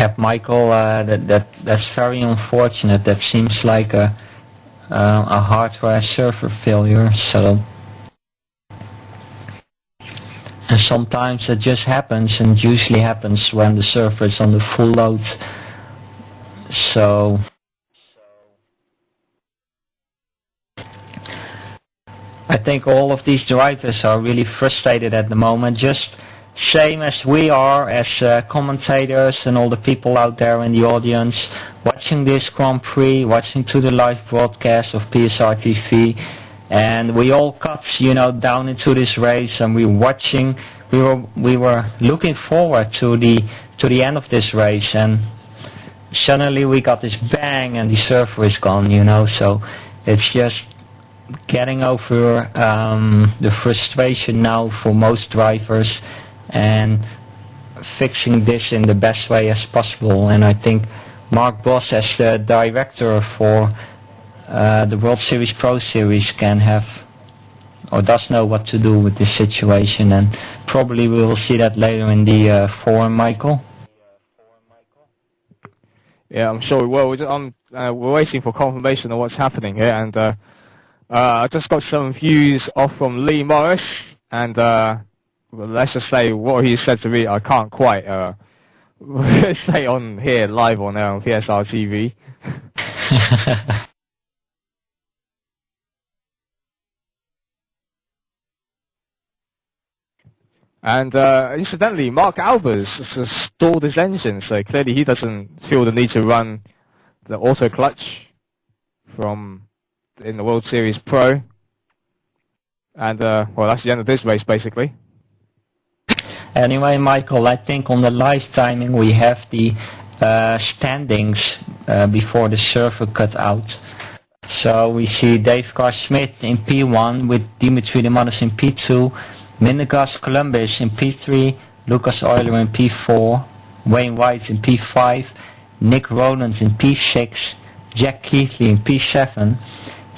yeah, Michael, that's very unfortunate. That seems like a hardware server failure. So, and sometimes it just happens, and usually happens when the server is on the full load. So, I think all of these drivers are really frustrated at the moment. Just same as we are as commentators and all the people out there in the audience watching this Grand Prix, watching to the live broadcast of PSR TV, and we all got, down into this race, and we were looking forward to the end of this race, and suddenly we got this bang and the server is gone, so it's just getting over the frustration now for most drivers and fixing this in the best way as possible. And I think Mark Boss, as the director for the World Series Pro Series, can have or does know what to do with this situation, and probably we will see that later in the forum, Michael. Yeah, I'm sure we will. We're waiting for confirmation of what's happening here, and I just got some views off from Lee Morris, and let's just say what he said to me, I can't quite say on here live on PSR TV. And incidentally, Mark Albers has stalled his engine, so clearly he doesn't feel the need to run the auto clutch in the World Series Pro. And well, that's the end of this race basically. Anyway, Michael, I think on the live timing we have the standings before the server cut out. So we see Dave Carr-Smith in P1 with Dimitri Demanis in P2, Mindegas Columbus in P3, Lucas Euler in P4, Wayne White in P5, Nick Rowland in P6, Jack Keithley in P7,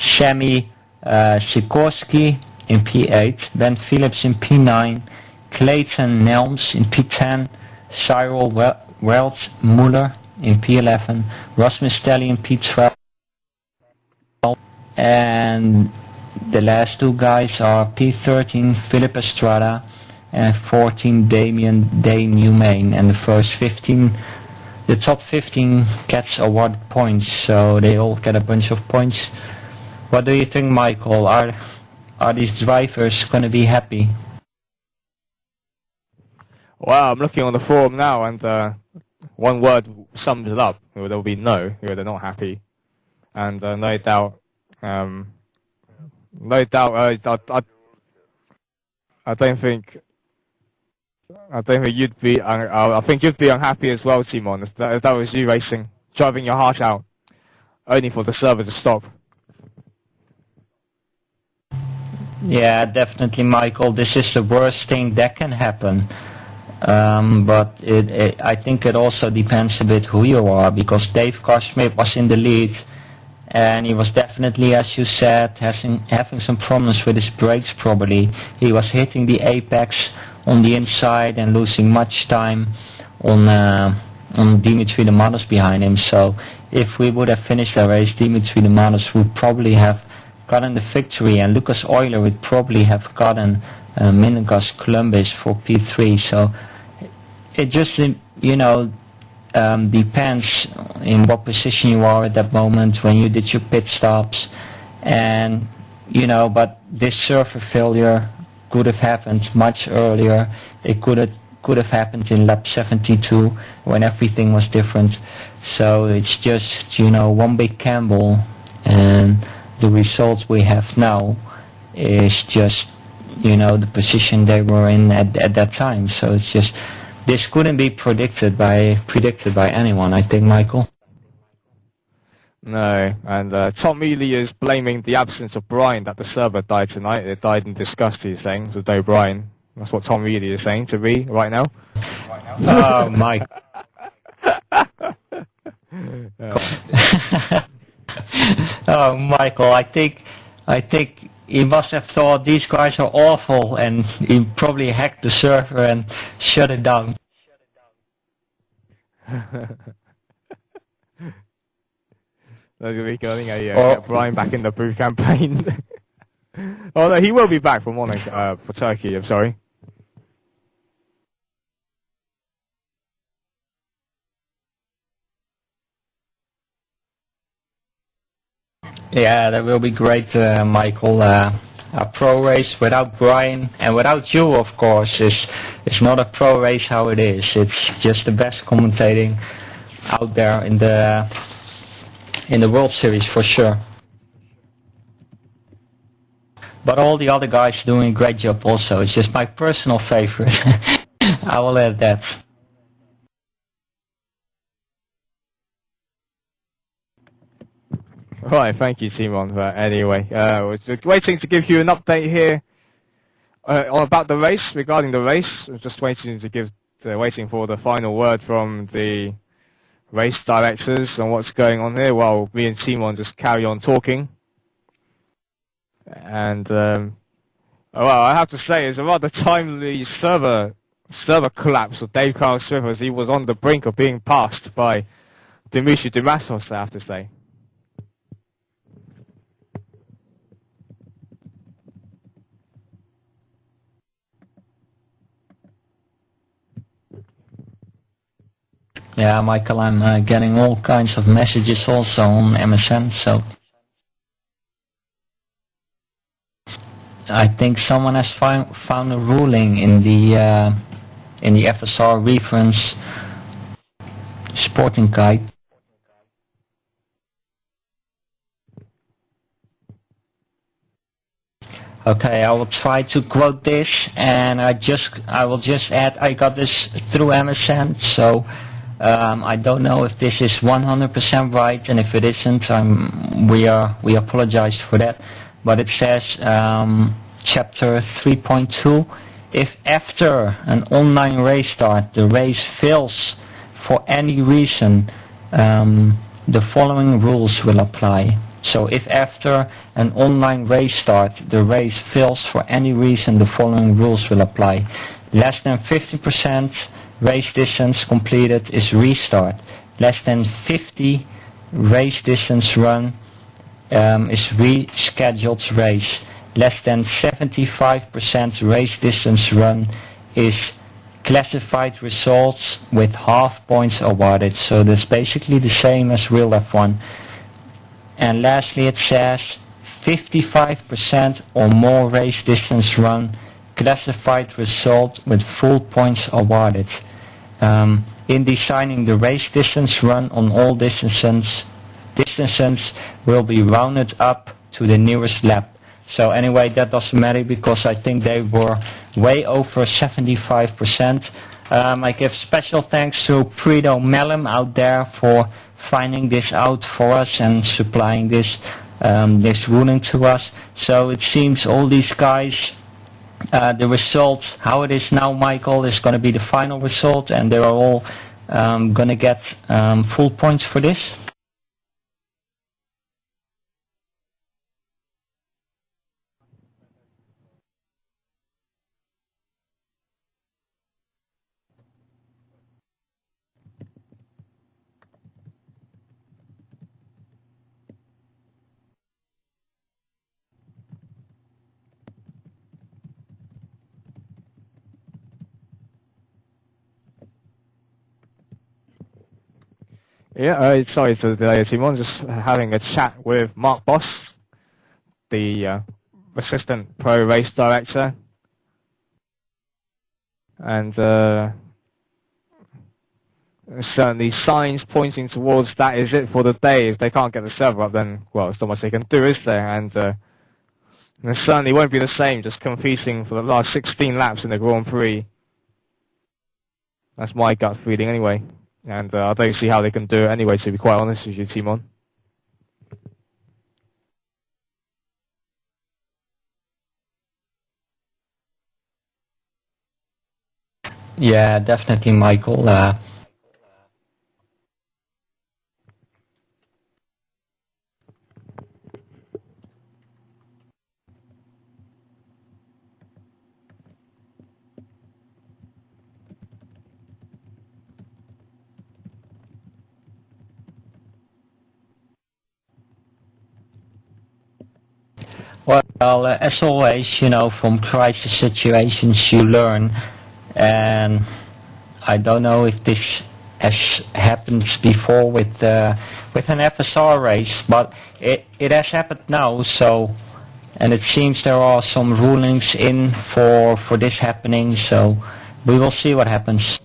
Sammy Sikorsky in P8, Ben Phillips in P9, Clayton Nelms in P10, Cyril Welch Muller in P11, Rasmus Stelly in P12, and the last two guys are P13 Philip Estrada and 14 Dame Newmain, and the top 15 gets awarded points, so they all get a bunch of points. What do you think, Michael? Are these drivers going to be happy? Well, I'm looking on the forum now, and one word sums it up. There will be no. They're not happy, and no doubt. I don't think you'd be. I think you'd be unhappy as well, Timon. If that was you racing, driving your heart out, only for the server to stop. Yeah, definitely, Michael. This is the worst thing that can happen. But I think it also depends a bit who you are, because Dave Carr-Smith was in the lead, and he was definitely, as you said, having some problems with his brakes probably. He was hitting the apex on the inside and losing much time on Dimitri Demanis behind him. So if we would have finished the race, Dimitri Demanis would probably have gotten the victory, and Lucas Euler would probably have gotten Mindegas Columbus for P3. So it just, depends in what position you are at that moment when you did your pit stops, and but this server failure could have happened much earlier. It could have happened in lap 72 when everything was different. So it's just one big gamble, and the results we have now is just the position they were in at that time. So it's just, this couldn't be predicted by anyone, I think, Michael. No, and Tom Ely is blaming the absence of Brian that the server died tonight. It died in disgust, he's saying, so no Brian. That's what Tom Ely is saying to me right now. Oh, Mike. Oh, Michael, I think he must have thought these guys are awful, and he probably hacked the server and shut it down. We're getting get Brian back in the booth campaign. Oh no, he will be back for Monaco, for Turkey, I'm sorry. Yeah, that will be great, Michael. A pro race without Brian and without you, of course, is it's not a pro race how it is. It's just the best commentating out there in the World Series for sure. But all the other guys are doing a great job also. It's just my personal favorite. I will add that. Right, thank you, Timon. Anyway, we're just waiting to give you an update here about the race, regarding the race. We're just waiting for the final word from the race directors on what's going on here, while me and Timon just carry on talking. And well, I have to say, it's a rather timely server collapse of Dave Carl Swift, as he was on the brink of being passed by Dimitri Dimassos, I have to say. Yeah, Michael, I'm getting all kinds of messages also on MSN, so I think someone has found a ruling in the FSR reference sporting guide. Okay, I will try to quote this, and I will just add, I got this through MSN, so I don't know if this is 100% right, and if it isn't, we apologize for that. But it says, chapter 3.2, if after an online race start the race fails for any reason, the following rules will apply. So if after an online race start the race fails for any reason, the following rules will apply. Less than 50% race distance completed is restart. Less than 50 race distance run is rescheduled race. Less than 75% race distance run is classified results with half points awarded. So that's basically the same as real F1. And lastly it says 55% or more race distance run, classified result with full points awarded. In designing the race distance run on all distances will be rounded up to the nearest lap. So anyway, that doesn't matter because I think they were way over 75%. I give special thanks to Predo Mellum out there for finding this out for us and supplying this ruling to us. So it seems all these guys, the results, how it is now, Michael, is going to be the final result, and they're all going to get full points for this. Yeah, sorry for the delay, Timon. Just having a chat with Mark Boss, the assistant pro race director, and certainly signs pointing towards that is it for the day. If they can't get the server up, then well, there's not much they can do, is there? And it certainly won't be the same just competing for the last 16 laps in the Grand Prix. That's my gut feeling anyway. And I don't see how they can do it anyway, to be quite honest with you, Timon. Yeah, definitely, Michael. Well, as always, you know, from crisis situations you learn, and I don't know if this has happened before with an FSR race, but it has happened now. So, and it seems there are some rulings in for this happening. So we will see what happens.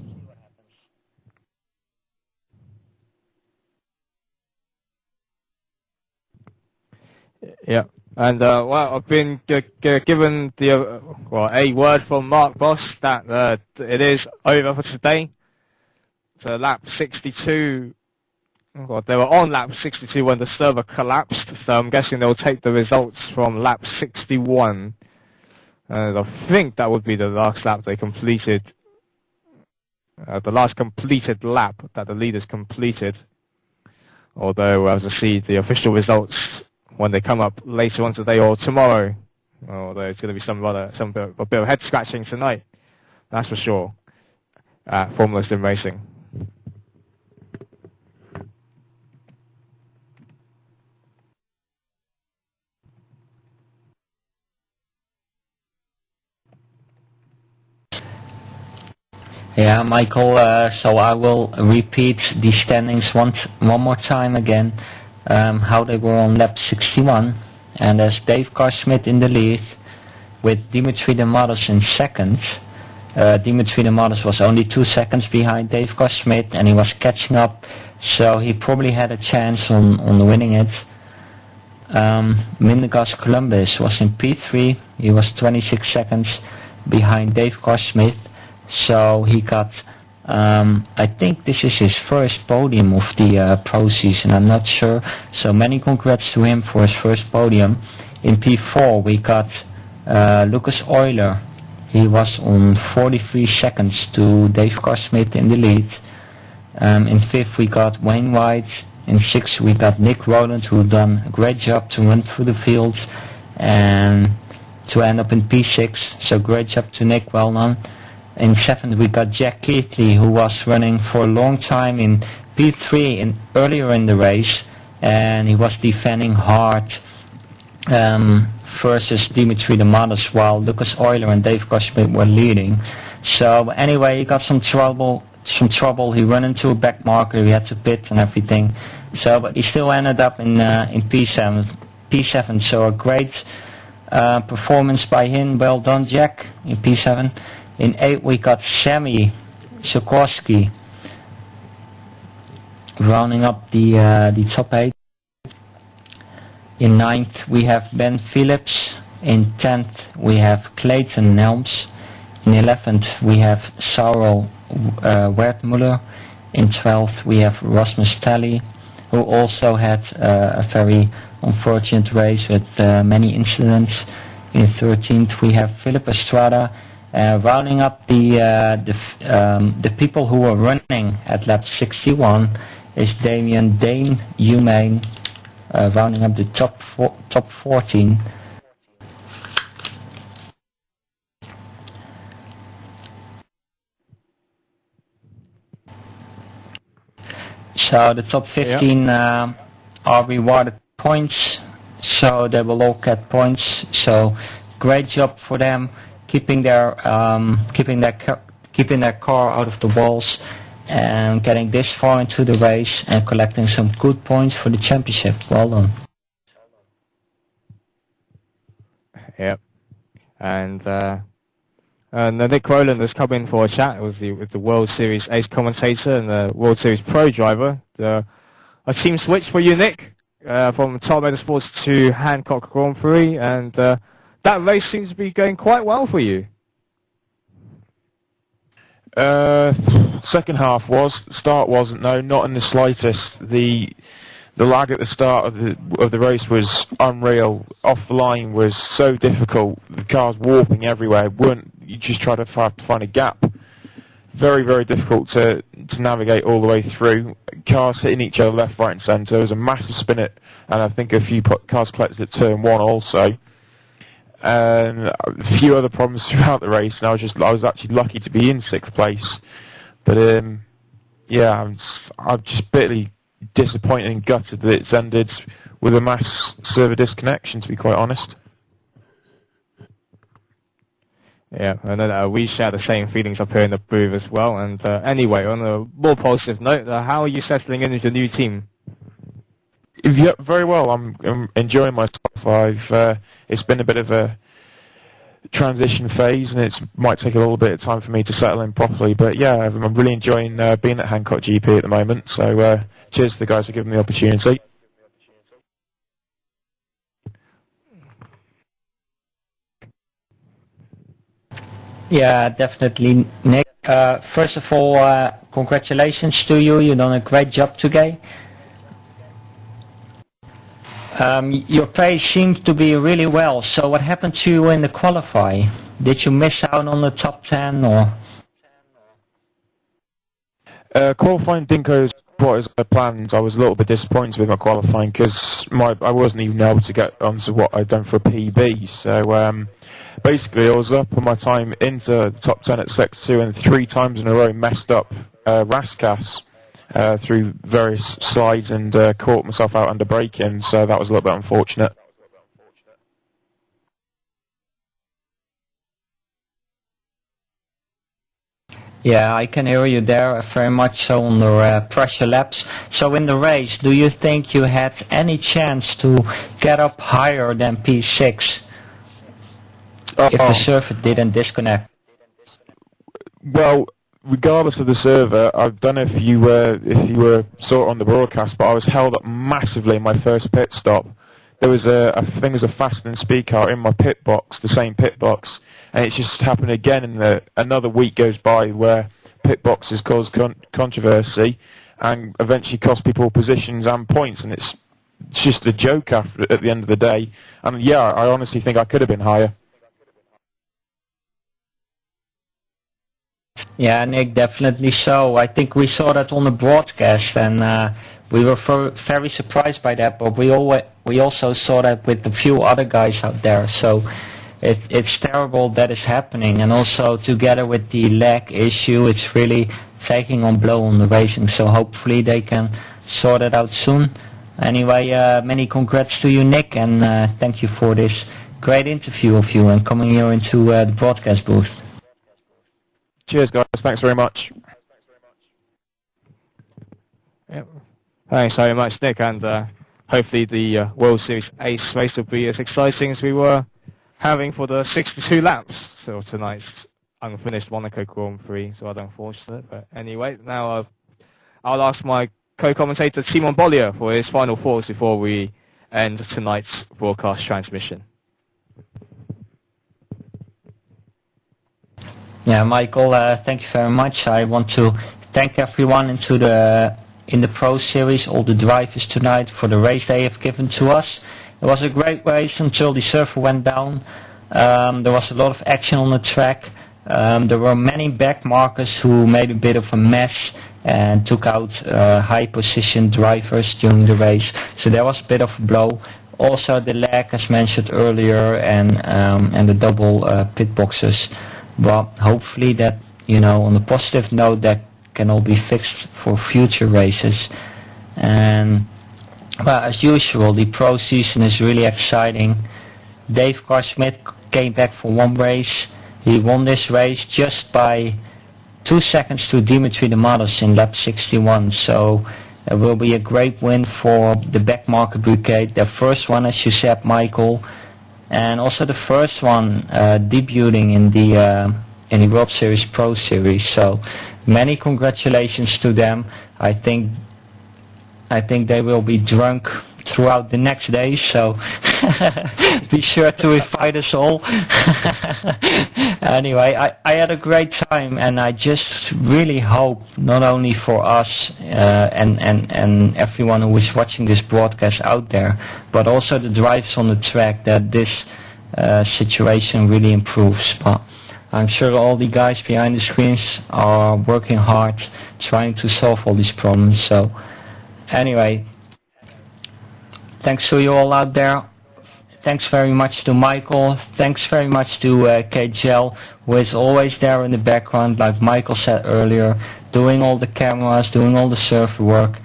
Yeah. And well, I've been given the a word from Mark Boss that it is over for today. So lap 62. Well, they were on lap 62 when the server collapsed, so I'm guessing they'll take the results from lap 61. And I think that would be the last lap they completed. The last completed lap that the leaders completed. Although, as I see, the official results when they come up later on today or tomorrow. Although it's going to be a bit of head scratching tonight. That's for sure. Formula Sim Racing. Yeah, Michael, so I will repeat the standings one more time again, how they were on lap 61, and there's Dave Carr-Smith in the lead, with Dimitri Dematis in second. Dimitri Dematis was only 2 seconds behind Dave Carr-Smith, and he was catching up, so he probably had a chance on winning it. Mindegas Columbus was in P3, he was 26 seconds behind Dave Carr-Smith. So he got, I think this is his first podium of the pro season, I'm not sure. So many congrats to him for his first podium. In P4 we got Lucas Euler. He was on 43 seconds to Dave Carr-Smith in the lead. In 5th we got Wayne White. In 6th we got Nick Rowland, who done a great job to run through the field and to end up in P6. So great job to Nick, well done. In 7th we got Jack Keithley, who was running for a long time in P3 earlier in the race, and he was defending hard versus Dimitri Dematis, while Lucas Euler and Dave Carr-Smith were leading. So anyway, he got some trouble. He ran into a back marker, he had to pit and everything. So, but he still ended up in P7. So a great performance by him. Well done, Jack, in P7. In 8th we got Sammy Sikorsky rounding up the top 8. In 9th we have Ben Phillips. In 10th we have Clayton Nelms. In 11th we have Saurel Wertmuller. In 12th we have Rasmus Tally, who also had a very unfortunate race with many incidents. In 13th we have Philip Estrada. Rounding up the people who were running at lap 61 is Damien Dane Humane, rounding up the top 14. So the top 15 are rewarded points, so they will all get points. So great job for them. Keeping their car out of the walls and getting this far into the race and collecting some good points for the championship. Well done. Yep. And Nick Rowland has come in for a chat with the World Series ace commentator and the World Series pro driver. A team switch for you, Nick, from Top Motorsports to Hancock Grand Prix, and that race seems to be going quite well for you. Second half was. Start wasn't. No, not in the slightest. The lag at the start of the race was unreal. Off the line was so difficult. The cars warping everywhere. You just try to find a gap. Very, very difficult to navigate all the way through. Cars hitting each other left, right, and centre. There was a massive spin and I think a few cars collected at turn 1 also. And a few other problems throughout the race, and I was actually lucky to be in 6th place. But yeah, I'm just bitterly disappointed and gutted that it's ended with a mass server disconnection, to be quite honest. Yeah, and then we share the same feelings up here in the booth as well. And anyway, on a more positive note, how are you settling in with your new team? Yeah, very well. I'm enjoying myself. It's been a bit of a transition phase, and it might take a little bit of time for me to settle in properly. But yeah, I'm really enjoying being at Hancock GP at the moment. So cheers to the guys for giving me the opportunity. Yeah, definitely, Nick. First of all, congratulations to you. You've done a great job today. Your pace seems to be really well. So what happened to you in the qualify? Did you miss out on the top 10 or? Qualifying didn't go as quite as I planned. I was a little bit disappointed with my qualifying because I wasn't even able to get onto what I'd done for a PB. So basically, I was up on my time into the top 10 at Sector 2 and 3 times in a row messed up Rascas through various slides and caught myself out under braking. So that was a little bit unfortunate. Yeah, I can hear you there, very much so under pressure laps. So in the race, do you think you had any chance to get up higher than P6 if the server didn't disconnect? Well, regardless of the server, I don't know if you saw it on the broadcast, but I was held up massively in my first pit stop. There was I think there was a fast and speed car in my pit box, the same pit box. And it's just happened again, and another week goes by where pit boxes cause controversy and eventually cost people positions and points, and it's just a joke at the end of the day. And yeah, I honestly think I could have been higher. Yeah, Nick, definitely so. I think we saw that on the broadcast, and we were very surprised by that, but we also saw that with a few other guys out there. So it's terrible that is happening, and also together with the lag issue, it's really taking on blow on the racing. So hopefully they can sort it out soon. Anyway, many congrats to you, Nick, and thank you for this great interview of you and coming here into the broadcast booth. Cheers, guys. Thanks very much. Yep. Thanks very much, Nick, and hopefully the World Series Ace race will be as exciting as we were having for the 62 laps of tonight's unfinished Monaco Grand Prix. So rather unfortunate, but anyway, now I'll ask my co-commentator Timon Bolier for his final thoughts before we end tonight's broadcast transmission. Yeah, Michael, thank you very much. I want to thank everyone in the Pro Series, all the drivers tonight for the race they have given to us. It was a great race until the server went down. There was a lot of action on the track. There were many back markers who made a bit of a mess and took out high position drivers during the race. So there was a bit of a blow. Also the lag, as mentioned earlier, and the double pit boxes. But hopefully that, on a positive note, that can all be fixed for future races. And well, as usual, the pro season is really exciting. Dave Carr-Smith came back for one race. He won this race just by 2 seconds to Dimitri Demados in lap 61. So it will be a great win for the backmarker brigade. Their first one, as you said, Michael, and also the first one debuting in the World Series Pro Series. So many congratulations to them. I think they will be drunk throughout the next days, so be sure to invite us all. Anyway, I had a great time, and I just really hope, not only for us and everyone who is watching this broadcast out there, but also the drivers on the track, that this situation really improves. But I'm sure all the guys behind the screens are working hard trying to solve all these problems. So anyway, thanks to you all out there. Thanks very much to Michael. Thanks very much to Kate Gell, who is always there in the background, like Michael said earlier, doing all the cameras, doing all the server work,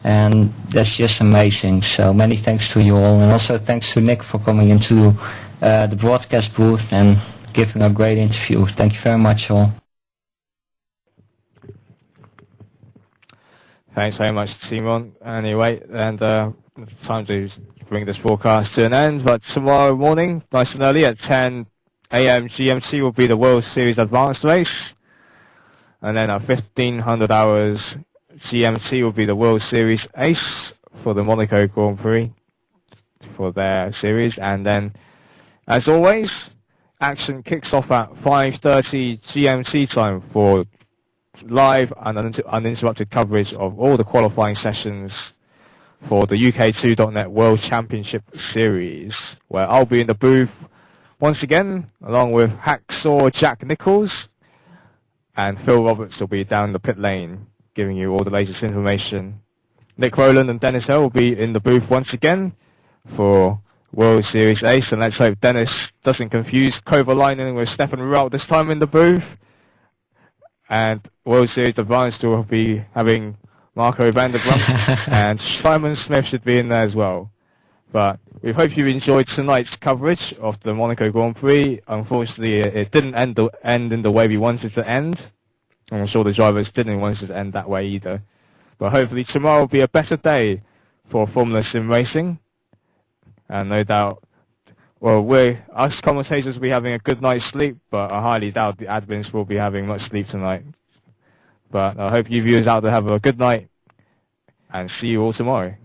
and that's just amazing. So many thanks to you all, and also thanks to Nick for coming into the broadcast booth and giving a great interview. Thank you very much all. Thanks very much, Timon. Anyway, and time to bring this broadcast to an end, but tomorrow morning, nice and early at 10 AM GMT will be the World Series Advanced race. And then at 1500 hours GMT will be the World Series Ace for the Monaco Grand Prix for their series. And then, as always, action kicks off at 5:30 GMT time for live and uninterrupted coverage of all the qualifying sessions for the UK2.net World Championship Series, where I'll be in the booth once again, along with Hacksaw Jack Nichols, and Phil Roberts will be down the pit lane, giving you all the latest information. Nick Rowland and Dennis Hill will be in the booth once again for World Series Ace, and let's hope Dennis doesn't confuse Kovalainen with Stefan Rauch this time in the booth. And World Series Advanced will be having Marco Vanderbrump, and Simon Smith should be in there as well. But we hope you enjoyed tonight's coverage of the Monaco Grand Prix. Unfortunately, it didn't end in the way we wanted to end. I'm sure the drivers didn't want it to end that way either. But hopefully tomorrow will be a better day for Formula Sim racing. And no doubt, well, us commentators will be having a good night's sleep, but I highly doubt the admins will be having much sleep tonight. But I hope you viewers out there have a good night, and see you all tomorrow.